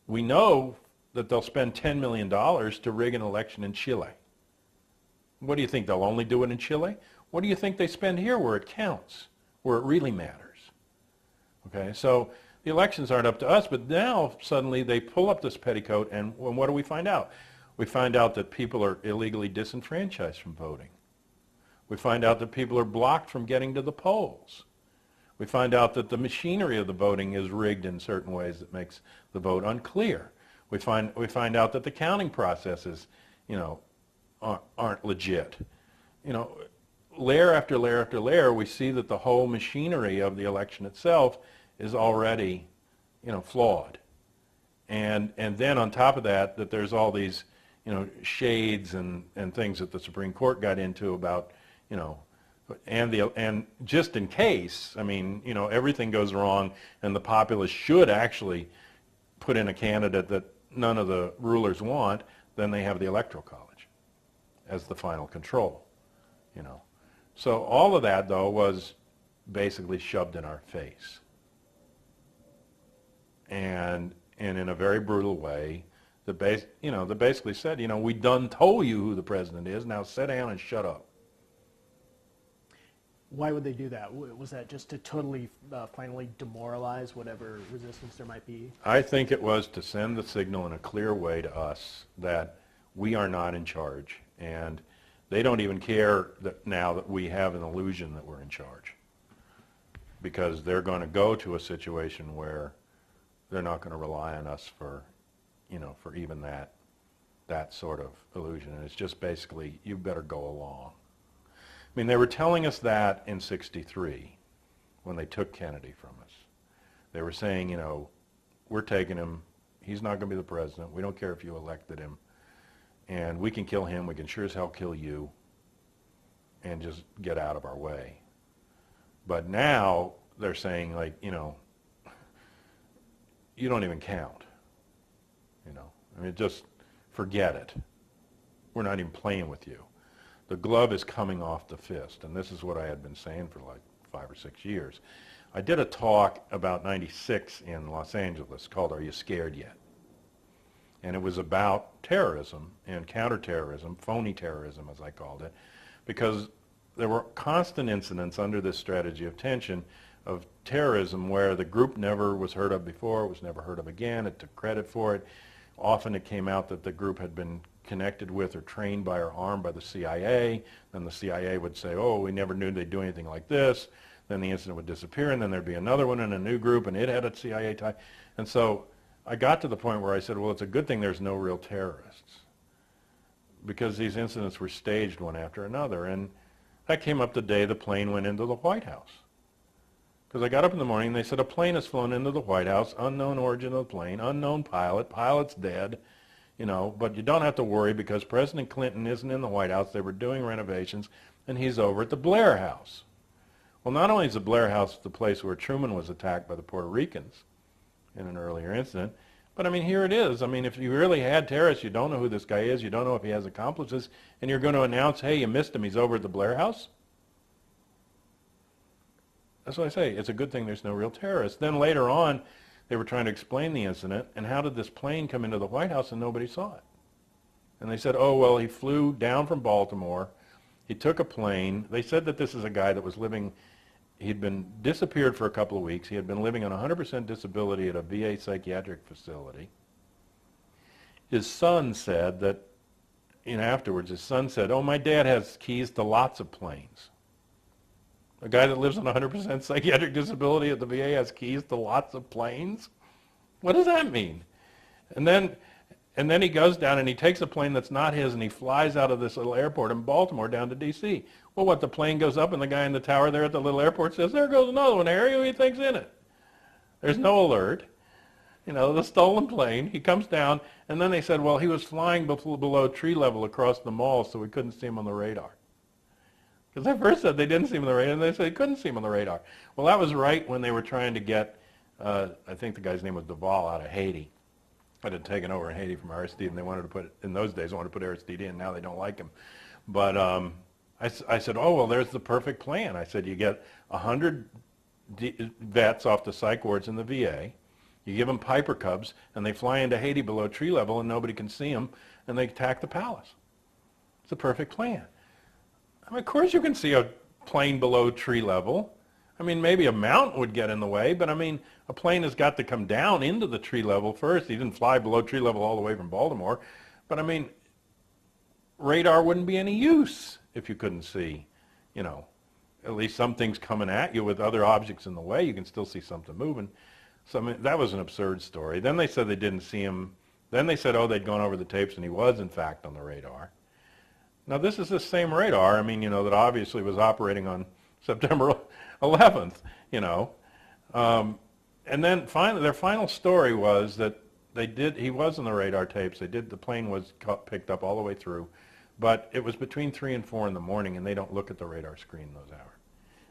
We know that they'll spend $10 million to rig an election in Chile. What do you think? They'll only do it in Chile? What do you think they spend here where it counts, where it really matters? Okay, so the elections aren't up to us, but now suddenly they pull up this petticoat, and what do we find out? We find out that people are illegally disenfranchised from voting. We find out that people are blocked from getting to the polls. We find out that the machinery of the voting is rigged in certain ways that makes the vote unclear. We find out that the counting processes, aren't legit. Layer after layer after layer, we see that the whole machinery of the election itself is already, flawed. And then on top of that there's all these, shades and things that the Supreme Court got into about, and just in case, everything goes wrong and the populace should actually put in a candidate that none of the rulers want, then they have the Electoral College as the final control, So all of that, though, was basically shoved in our face. And in a very brutal way, that basically said, we done told you who the president is, now sit down and shut up. Why would they do that? Was that just to totally finally demoralize whatever resistance there might be? I think it was to send the signal in a clear way to us that we are not in charge, and they don't even care that now that we have an illusion that we're in charge, because they're going to go to a situation where they're not going to rely on us for, for even that sort of illusion. And it's just basically, you better go along. I mean, they were telling us that in '63 when they took Kennedy from us. They were saying, we're taking him. He's not going to be the president. We don't care if you elected him. And we can kill him. We can sure as hell kill you and just get out of our way. But now they're saying, like, you don't even count. I mean, just forget it. We're not even playing with you. The glove is coming off the fist, and this is what I had been saying for like 5 or 6 years. I did a talk about '96 in Los Angeles called Are You Scared Yet? And it was about terrorism and counterterrorism, phony terrorism as I called it, because there were constant incidents under this strategy of tension of terrorism where the group never was heard of before, it was never heard of again, it took credit for it. Often it came out that the group had been connected with or trained by or armed by the CIA. Then the CIA would say, oh, we never knew they'd do anything like this. Then the incident would disappear, and then there'd be another one in a new group, and it had a CIA tie. And so I got to the point where I said, well, it's a good thing there's no real terrorists, because these incidents were staged one after another. And that came up the day the plane went into the White House. Because I got up in the morning and they said a plane has flown into the White House, unknown origin of the plane, unknown pilot's dead, but you don't have to worry because President Clinton isn't in the White House. They were doing renovations, and he's over at the Blair House. Well, not only is the Blair House the place where Truman was attacked by the Puerto Ricans in an earlier incident, but I mean, here it is. I mean, if you really had terrorists, you don't know who this guy is, you don't know if he has accomplices, and you're going to announce, hey, you missed him, he's over at the Blair House? That's what I say. It's a good thing there's no real terrorists. Then later on, they were trying to explain the incident, and how did this plane come into the White House and nobody saw it? And they said, oh, well, he flew down from Baltimore. He took a plane. They said that this is a guy that was living, he'd been disappeared for a couple of weeks. He had been living on 100% disability at a VA psychiatric facility. His son said that, afterwards, his son said, oh, my dad has keys to lots of planes. A guy that lives on 100% psychiatric disability at the VA has keys to lots of planes? What does that mean? And then he goes down and he takes a plane that's not his and he flies out of this little airport in Baltimore down to D.C. Well, the plane goes up and the guy in the tower there at the little airport says, there goes another one, Harry, who do you think's in it? There's no alert. The stolen plane. He comes down, and then they said, well, he was flying below tree level across the mall, so we couldn't see him on the radar. Because they first said they didn't see him on the radar, and they said they couldn't see him on the radar. Well, that was right when they were trying to get, I think the guy's name was Duvall out of Haiti. It had taken over in Haiti from Aristide, and they wanted to put, in those days, they wanted to put Aristide in. Now they don't like him. But I said, oh, well, there's the perfect plan. I said, you get 100 vets off the psych wards in the VA. You give them Piper Cubs, and they fly into Haiti below tree level, and nobody can see them, and they attack the palace. It's a perfect plan. I mean, of course you can see a plane below tree level. I mean, maybe a mountain would get in the way, but I mean, a plane has got to come down into the tree level first. He didn't fly below tree level all the way from Baltimore. But I mean, radar wouldn't be any use if you couldn't see, at least some things coming at you with other objects in the way. You can still see something moving. So I mean, that was an absurd story. Then they said they didn't see him. Then they said, oh, they'd gone over the tapes and he was in fact on the radar. Now, this is the same radar, I mean, that obviously was operating on September 11th, and then finally, their final story was that he was on the radar tapes. The plane was picked up all the way through, but it was between 3 and 4 in the morning, and they don't look at the radar screen those hours.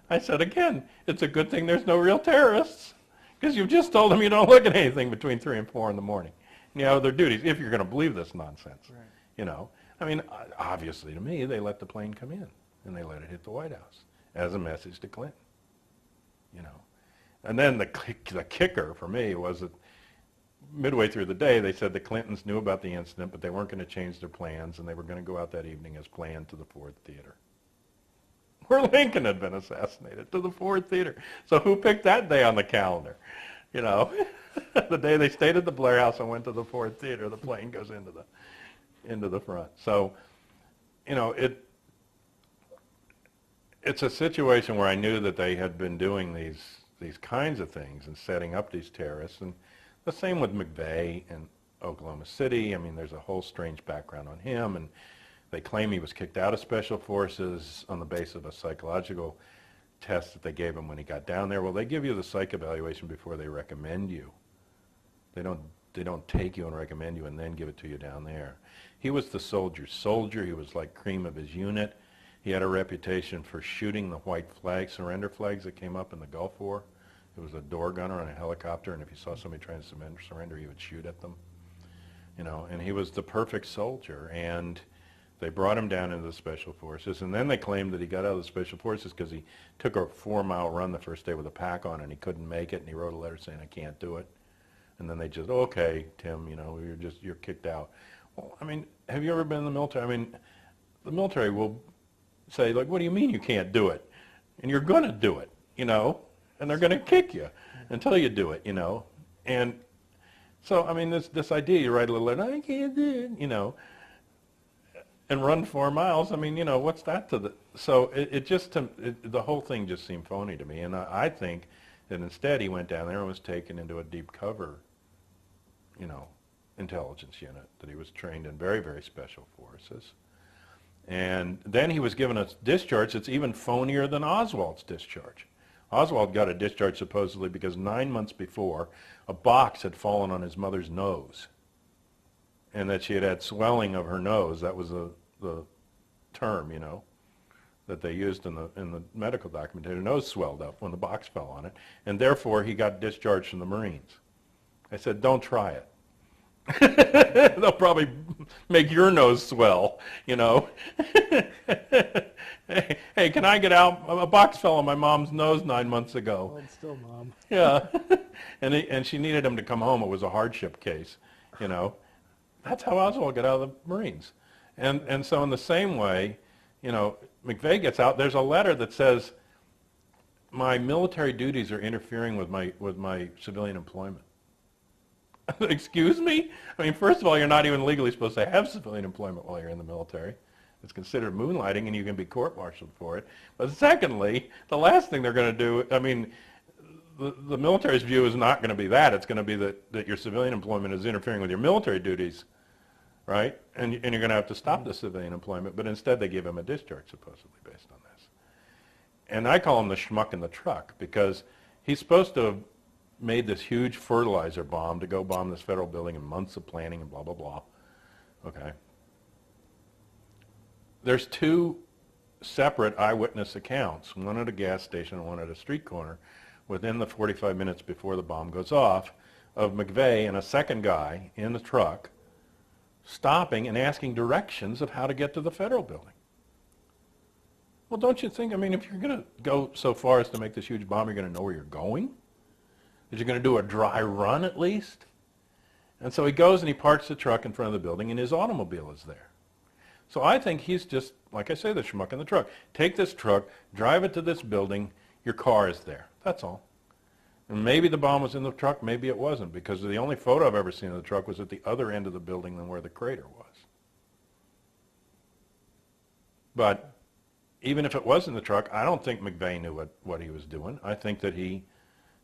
I said, again, it's a good thing there's no real terrorists, because you've just told them you don't look at anything between 3 and 4 in the morning. Their duties, if you're going to believe this nonsense, right. I mean, obviously to me, they let the plane come in, and they let it hit the White House as a message to Clinton, And then the kicker for me was that midway through the day, they said the Clintons knew about the incident, but they weren't going to change their plans, and they were going to go out that evening as planned to the Ford Theater. where Lincoln had been assassinated, to the Ford Theater. So who picked that day on the calendar? You know, the day they stayed at the Blair House and went to the Ford Theater, the plane goes into the front. So, you know, it's a situation where I knew that they had been doing these kinds of things and setting up these terrorists, and the same with McVeigh in Oklahoma City. I mean, there's a whole strange background on him, and they claim he was kicked out of Special Forces on the basis of a psychological test that they gave him when he got down there. Well, they give you the psych evaluation before they recommend you. They don't take you and recommend you and then give it to you down there. He was the soldier's soldier. He was like cream of his unit. He had a reputation for shooting the white flag, surrender flags that came up in the Gulf War. It was a door gunner on a helicopter, and if he saw somebody trying to surrender, he would shoot at them. You know, and he was the perfect soldier, and they brought him down into the Special Forces, and then they claimed that he got out of the Special Forces because he took a 4-mile run the first day with a pack on, and he couldn't make it, and he wrote a letter saying, "I can't do it." And then they just, "Oh, okay, Tim, you know, you're kicked out." Well, I mean, have you ever been in the military? I mean, the military will say, like, "What do you mean you can't do it?" And you're going to do it, you know, and they're going to kick you until you do it, you know. And so, I mean, this idea, you write a little letter, "I can't do it," you know, and run 4 miles. I mean, you know, what's that to the... So the whole thing just seemed phony to me. And I think that instead he went down there and was taken into a deep cover, you know, intelligence unit, that he was trained in very, very special forces. And then he was given a discharge that's even phonier than Oswald's discharge. Oswald got a discharge supposedly because 9 months before, a box had fallen on his mother's nose, and that she had had swelling of her nose. That was the term, you know, that they used in the medical documentation. Her nose swelled up when the box fell on it, and therefore he got discharged from the Marines. I said, "Don't try it." They'll probably make your nose swell, you know. Hey, can I get out? A box fell on my mom's nose 9 months ago. Well, it's still Mom. Yeah. And she needed him to come home. It was a hardship case, you know. That's how Oswald got out of the Marines. And so in the same way, you know, McVeigh gets out. There's a letter that says, "My military duties are interfering with my civilian employment." Excuse me? I mean, first of all, you're not even legally supposed to have civilian employment while you're in the military. It's considered moonlighting, and you can be court-martialed for it. But secondly, the last thing they're going to do, I mean, the military's view is not going to be that. It's going to be that your civilian employment is interfering with your military duties, right? And you're going to have to stop the civilian employment. But instead, they give him a discharge, supposedly, based on this. And I call him the schmuck in the truck, because he's supposed to have made this huge fertilizer bomb to go bomb this federal building in months of planning and blah, blah, blah. Okay. There's 2 separate eyewitness accounts, one at a gas station and one at a street corner, within the 45 minutes before the bomb goes off, of McVeigh and a second guy in the truck stopping and asking directions of how to get to the federal building. Well, don't you think, I mean, if you're going to go so far as to make this huge bomb, you're going to know where you're going? Is you going to do a dry run at least? And so he goes and he parks the truck in front of the building, and his automobile is there. So I think he's just, like I say, the schmuck in the truck. Take this truck, drive it to this building, your car is there. That's all. And maybe the bomb was in the truck, maybe it wasn't, because the only photo I've ever seen of the truck was at the other end of the building than where the crater was. But even if it was in the truck, I don't think McVeigh knew what he was doing. I think that he,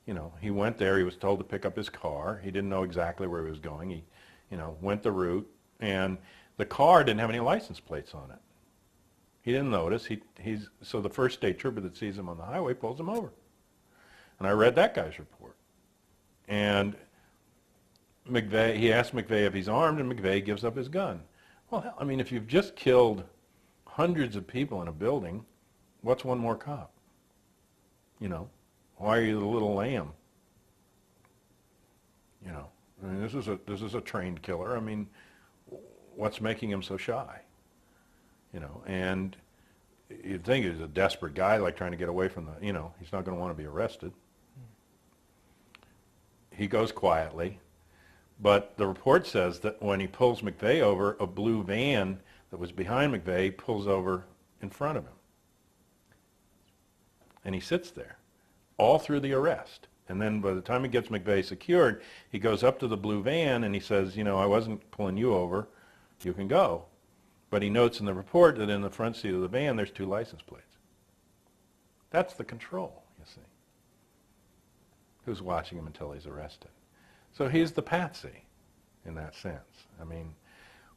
you know, he went there, he was told to pick up his car. He didn't know exactly where he was going. He, you know, went the route, and the car didn't have any license plates on it. He didn't notice. So the first state trooper that sees him on the highway pulls him over. And I read that guy's report. And McVeigh, he asked McVeigh if he's armed, and McVeigh gives up his gun. Well, hell, I mean, if you've just killed hundreds of people in a building, what's one more cop? You know, why are you the little lamb? You know, I mean, this is a trained killer. I mean, what's making him so shy? You know, and you'd think he's a desperate guy, like trying to get away from the, you know, he's not going to want to be arrested. He goes quietly, but the report says that when he pulls McVeigh over, a blue van that was behind McVeigh pulls over in front of him. And he sits there all through the arrest. And then by the time he gets McVeigh secured, he goes up to the blue van and he says, I wasn't pulling you over. You can go. But he notes in the report that in the front seat of the van, there's 2 license plates. That's the control, you see. Who's watching him until he's arrested. So he's the patsy in that sense. I mean,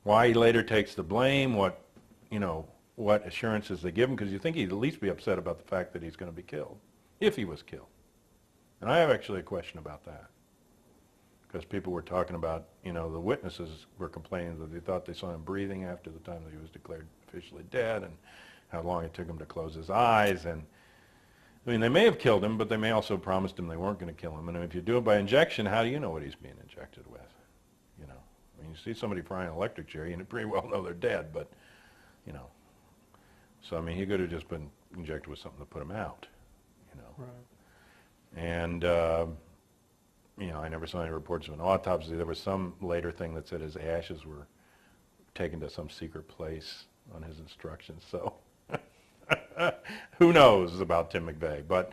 why he later takes the blame, what assurances they give him, because you think he'd at least be upset about the fact that he's going to be killed, if he was killed. And I have actually a question about that. Because people were talking about, the witnesses were complaining that they thought they saw him breathing after the time that he was declared officially dead, and how long it took him to close his eyes. And I mean, they may have killed him, but they may also have promised him they weren't going to kill him. And if you do it by injection, how do you know what he's being injected with? I mean, you see somebody frying an electric chair, you pretty well know they're dead, but, So, I mean, he could have just been injected with something to put him out, Right. And, I never saw any reports of an autopsy. There was some later thing that said his ashes were taken to some secret place on his instructions. So who knows about Tim McVeigh? But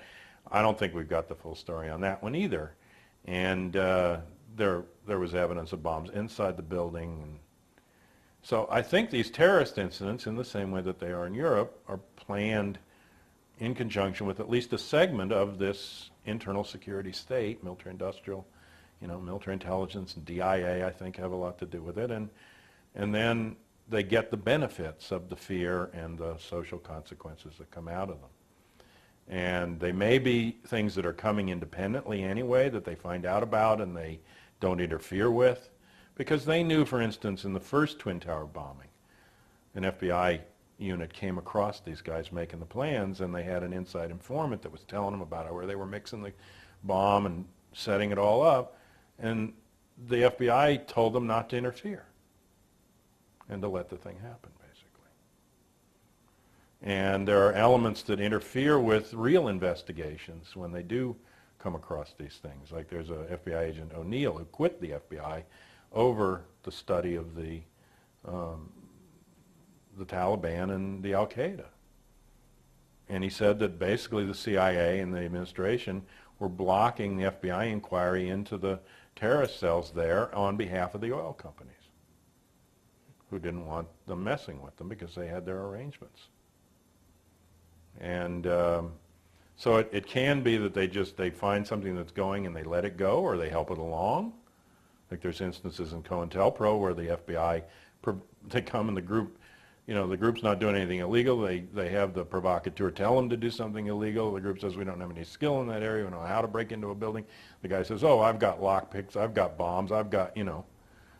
I don't think we've got the full story on that one either. And there was evidence of bombs inside the building. And so I think these terrorist incidents, in the same way that they are in Europe, are planned in conjunction with at least a segment of this internal security state, military industrial, military intelligence and DIA, I think, have a lot to do with it. And then they get the benefits of the fear and the social consequences that come out of them. And they may be things that are coming independently anyway, that they find out about and they don't interfere with. Because they knew, for instance, in the first Twin Tower bombing, an FBI unit came across these guys making the plans, and they had an inside informant that was telling them about where they were mixing the bomb and setting it all up. And the FBI told them not to interfere and to let the thing happen, basically. And there are elements that interfere with real investigations when they do come across these things. Like there's a FBI agent, O'Neill, who quit the FBI over the study of the Taliban and the Al-Qaeda. And he said that basically the CIA and the administration were blocking the FBI inquiry into the terrorist cells there on behalf of the oil companies, who didn't want them messing with them because they had their arrangements. And so it can be that they find something that's going and they let it go, or they help it along. Like there's instances in COINTELPRO where the FBI, they come and the group's not doing anything illegal. They have the provocateur tell them to do something illegal. The group says, we don't have any skill in that area. We don't know how to break into a building. The guy says, oh, I've got lockpicks. I've got bombs. I've got,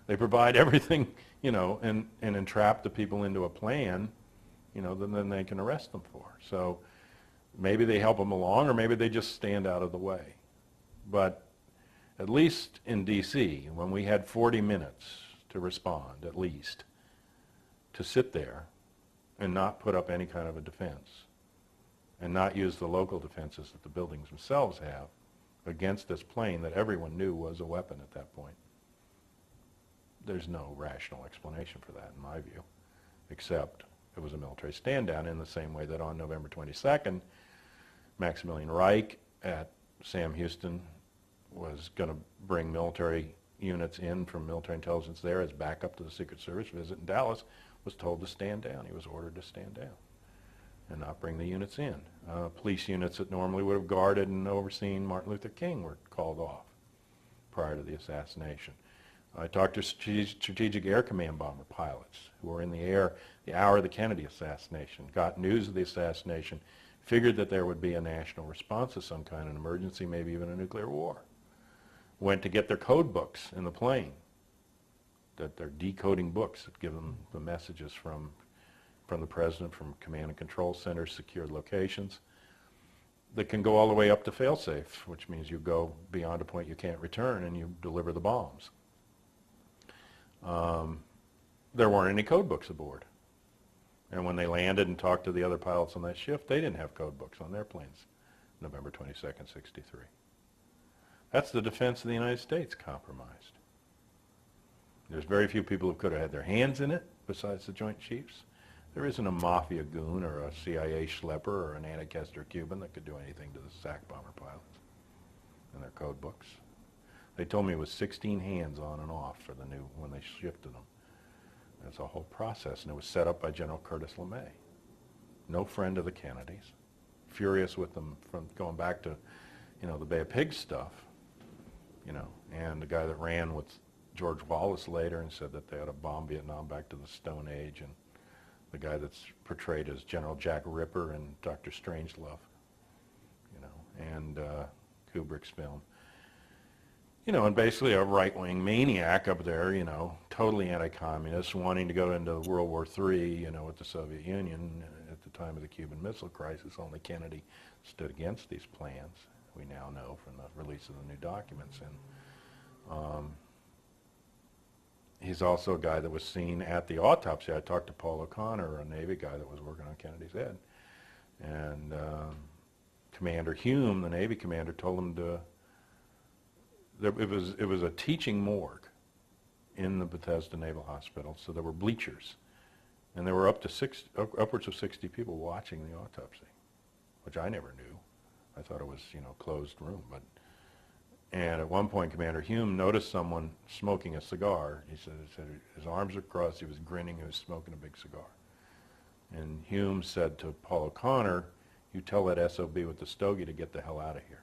They provide everything, and entrap the people into a plan, that then they can arrest them for. So maybe they help them along, or maybe they just stand out of the way. But at least in D.C., when we had 40 minutes to respond, at least, to sit there and not put up any kind of a defense and not use the local defenses that the buildings themselves have against this plane that everyone knew was a weapon at that point. There's no rational explanation for that, in my view, except it was a military stand-down in the same way that on November 22nd, Maximilian Reich at Sam Houston was going to bring military units in from military intelligence there as backup to the Secret Service visit in Dallas, was told to stand down. He was ordered to stand down and not bring the units in. Police units that normally would have guarded and overseen Martin Luther King were called off prior to the assassination. I talked to Strategic Air Command bomber pilots who were in the air the hour of the Kennedy assassination, got news of the assassination, figured that there would be a national response to some kind of emergency, maybe even a nuclear war. Went to get their code books in the plane, that they're decoding books that give them the messages from the president, from command and control centers, secured locations, that can go all the way up to failsafe, which means you go beyond a point you can't return and you deliver the bombs. There weren't any code books aboard. And when they landed and talked to the other pilots on that shift, they didn't have code books on their planes, November 22nd, 63. That's the defense of the United States compromised. There's very few people who could have had their hands in it besides the Joint Chiefs. There isn't a mafia goon or a CIA schlepper or an anti-Castro Cuban that could do anything to the SAC bomber pilots in their code books. They told me it was 16 hands on and off for the new, when they shifted them. It's a whole process, and it was set up by General Curtis LeMay. No friend of the Kennedys, furious with them from going back to, the Bay of Pigs stuff, and the guy that ran with George Wallace later and said that they ought to bomb Vietnam back to the Stone Age, and the guy that's portrayed as General Jack Ripper in Dr. Strangelove, and Kubrick's film. And basically a right-wing maniac up there, totally anti-communist, wanting to go into World War III, with the Soviet Union at the time of the Cuban Missile Crisis. Only Kennedy stood against these plans, we now know from the release of the new documents. And he's also a guy that was seen at the autopsy. I talked to Paul O'Connor, a Navy guy that was working on Kennedy's head. And Commander Hume, the Navy commander, told him to... It was a teaching morgue in the Bethesda Naval Hospital, so there were bleachers, and there were upwards of 60 people watching the autopsy, which I never knew. I thought it was closed room, and at one point Commander Hume noticed someone smoking a cigar. He said his arms were crossed, he was grinning, he was smoking a big cigar. And Hume said to Paul O'Connor, "You tell that SOB with the stogie to get the hell out of here."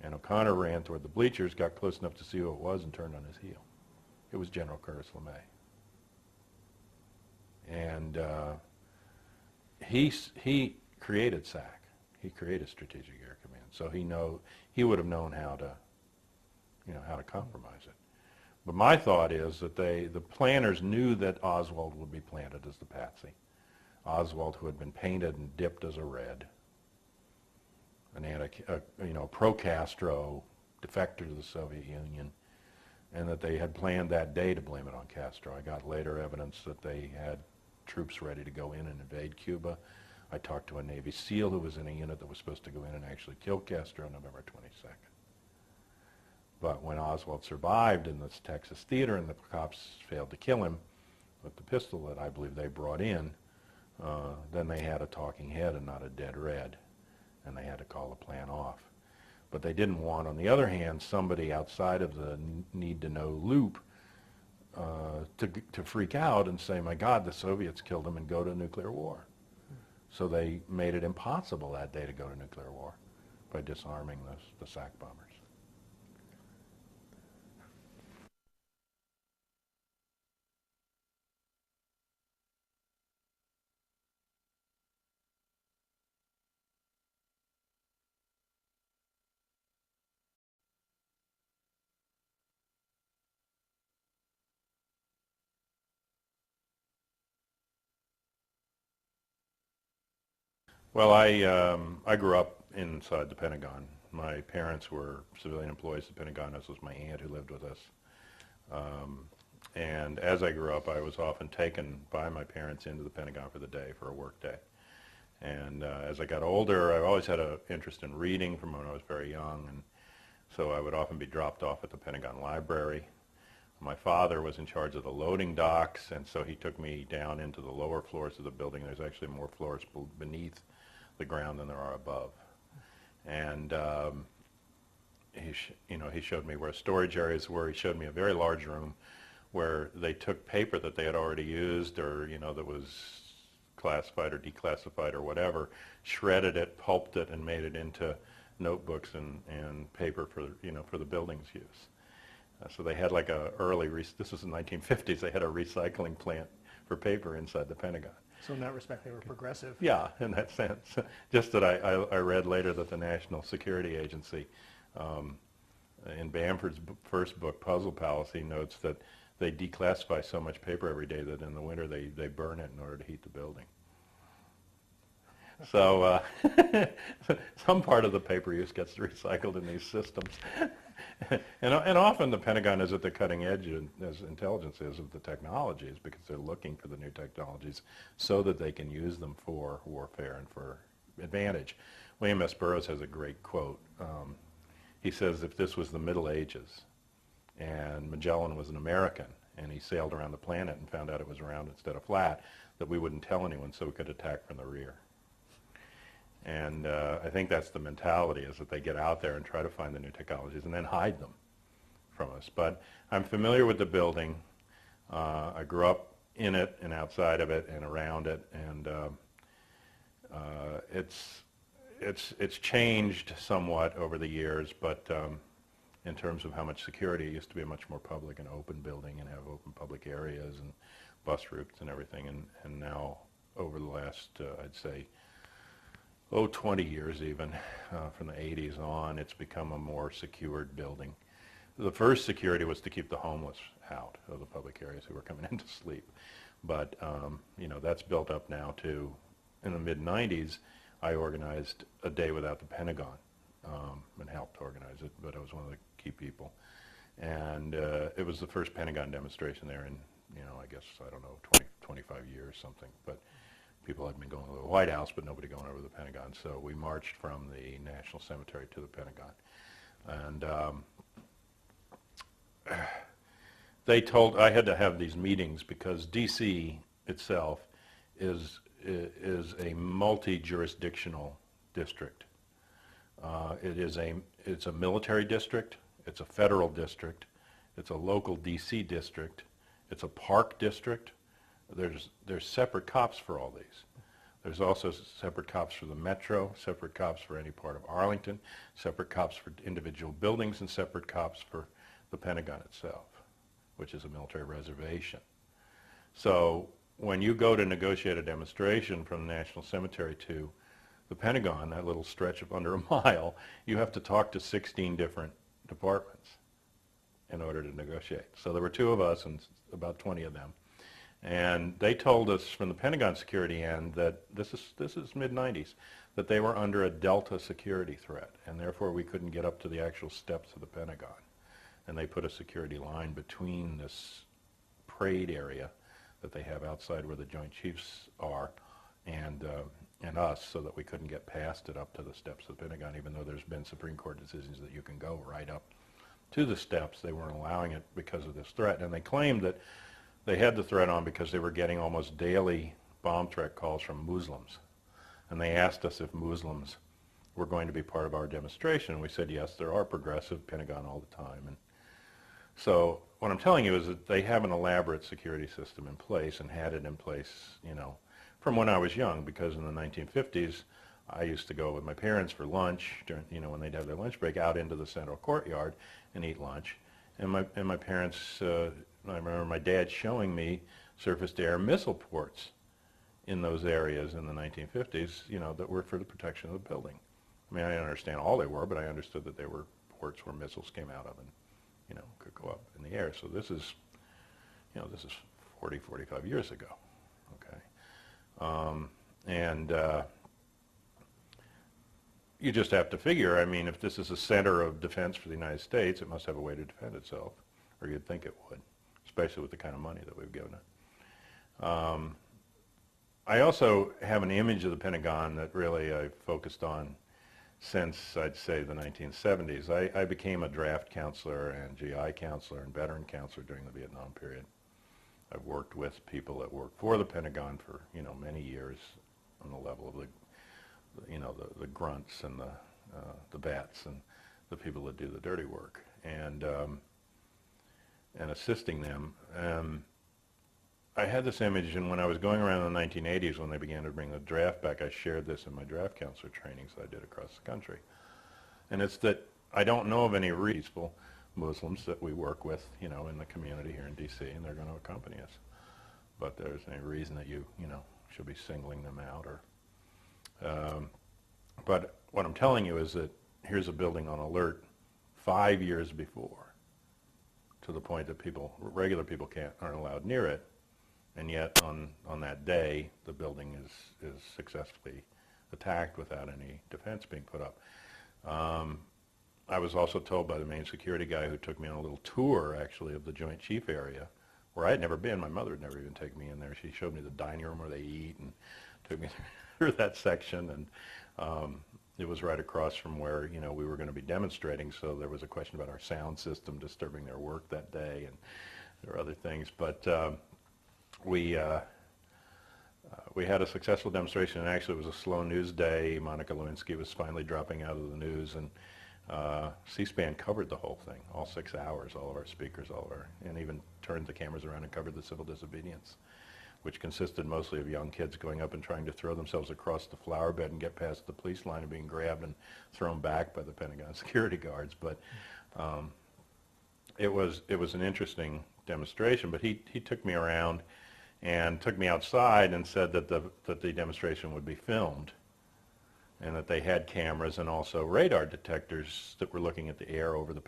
And O'Connor ran toward the bleachers, got close enough to see who it was, and turned on his heel. It was General Curtis LeMay. And he created SAC. He created Strategic Air Command. So he would have known how to compromise it. But my thought is that the planners knew that Oswald would be planted as the patsy. Oswald, who had been painted and dipped as a red, a pro-Castro defector to the Soviet Union, and that they had planned that day to blame it on Castro. I got later evidence that they had troops ready to go in and invade Cuba. I talked to a Navy SEAL who was in a unit that was supposed to go in and actually kill Castro on November 22nd. But when Oswald survived in this Texas theater and the cops failed to kill him with the pistol that I believe they brought in, then they had a talking head and not a dead red, and they had to call the plan off. But they didn't want, on the other hand, somebody outside of the need-to-know loop to freak out and say, "My God, the Soviets killed him," and go to nuclear war. So they made it impossible that day to go to nuclear war by disarming the SAC bombers. Well, I grew up inside the Pentagon. My parents were civilian employees at the Pentagon, as was my aunt who lived with us. And as I grew up, I was often taken by my parents into the Pentagon for the day, for a work day. And as I got older, I always had an interest in reading from when I was very young, and so I would often be dropped off at the Pentagon Library. My father was in charge of the loading docks, and so he took me down into the lower floors of the building. There's actually more floors beneath the ground than there are above. And he showed me where storage areas were. He showed me a very large room where they took paper that they had already used, or that was classified or declassified or whatever, shredded it, pulped it, and made it into notebooks and paper for the building's use. So they had like this was in the 1950s, they had a recycling plant for paper inside the Pentagon. So in that respect, they were progressive. Yeah, in that sense. Just that I read later that the National Security Agency, in Bamford's first book, Puzzle Palace, he notes that they declassify so much paper every day that in the winter they burn it in order to heat the building. So some part of the paper use gets recycled in these systems. And often the Pentagon is at the cutting edge, as intelligence is, of the technologies, because they're looking for the new technologies so that they can use them for warfare and for advantage. William S. Burroughs has a great quote. He says, if this was the Middle Ages and Magellan was an American and he sailed around the planet and found out it was round instead of flat, that we wouldn't tell anyone so we could attack from the rear. And I think that's the mentality, is that they get out there and try to find the new technologies and then hide them from us. But I'm familiar with the building. I grew up in it and outside of it and around it, and it's changed somewhat over the years, but in terms of how much security, it used to be a much more public and open building and have open public areas and bus routes and everything, and now over the last, I'd say, 20 years even, from the 80s on, it's become a more secured building. The first security was to keep the homeless out of the public areas who were coming in to sleep. But, that's built up now to, in the mid-90s, I organized a day without the Pentagon and helped organize it, but I was one of the key people. And it was the first Pentagon demonstration there in, I guess, 25 years, something. But people had been going to the White House, but nobody going over the Pentagon. So we marched from the National Cemetery to the Pentagon. And I had to have these meetings because D.C. itself is a multi-jurisdictional district. It's a military district, it's a federal district, it's a local D.C. district, it's a park district. There's separate cops for all these. There's also separate cops for the metro, separate cops for any part of Arlington, separate cops for individual buildings, and separate cops for the Pentagon itself, which is a military reservation. So when you go to negotiate a demonstration from the National Cemetery to the Pentagon, that little stretch of under a mile, you have to talk to 16 different departments in order to negotiate. So there were two of us and about 20 of them. And they told us from the Pentagon security end that this is mid-90s, that they were under a Delta security threat, and therefore we couldn't get up to the actual steps of the Pentagon. And they put a security line between this parade area that they have outside where the Joint Chiefs are and us, so that we couldn't get past it up to the steps of the Pentagon, even though there's been Supreme Court decisions that you can go right up to the steps. They weren't allowing it because of this threat. And they claimed that they had the threat on because they were getting almost daily bomb threat calls from Muslims. And they asked us if Muslims were going to be part of our demonstration. And we said, yes, there are progressive, Pentagon all the time. And so what I'm telling you is that they have an elaborate security system in place and had it in place, from when I was young, because in the 1950s, I used to go with my parents for lunch during, when they'd have their lunch break, out into the central courtyard and eat lunch. And my parents, I remember my dad showing me surface-to-air missile ports in those areas in the 1950s, that were for the protection of the building. I mean, I didn't understand all they were, but I understood that they were ports where missiles came out of and, could go up in the air. So this is 40, 45 years ago, okay? You just have to figure, I mean, if this is a center of defense for the United States, it must have a way to defend itself, or you'd think it would, especially with the kind of money that we've given it. I also have an image of the Pentagon that really I've focused on since, I'd say, the 1970s. I became a draft counselor and GI counselor and veteran counselor during the Vietnam period. I've worked with people that work for the Pentagon for, many years on the level of the grunts and the bats and the people that do the dirty work, and assisting them. I had this image, and when I was going around in the 1980s, when they began to bring the draft back, I shared this in my draft counselor trainings that I did across the country. And it's that I don't know of any peaceful Muslims that we work with, in the community here in D.C., and they're going to accompany us. But there's any reason that you should be singling them out, or. But what I'm telling you is that here's a building on alert 5 years before, to the point that regular people aren't allowed near it, and yet on that day the building is successfully attacked without any defense being put up. I was also told by the main security guy who took me on a little tour, actually, of the Joint Chief area, where I had never been. My mother had never even taken me in there. She showed me the dining room where they eat and took me through that section, and it was right across from where we were going to be demonstrating. So there was a question about our sound system disturbing their work that day, there were other things, but we had a successful demonstration, and actually it was a slow news day. Monica Lewinsky was finally dropping out of the news, and C-SPAN covered the whole thing, all 6 hours, all of our speakers, and even turned the cameras around and covered the civil disobedience, which consisted mostly of young kids going up and trying to throw themselves across the flower bed and get past the police line and being grabbed and thrown back by the Pentagon security guards. But it was an interesting demonstration. But he took me around and took me outside and said that the demonstration would be filmed, and that they had cameras and also radar detectors that were looking at the air over the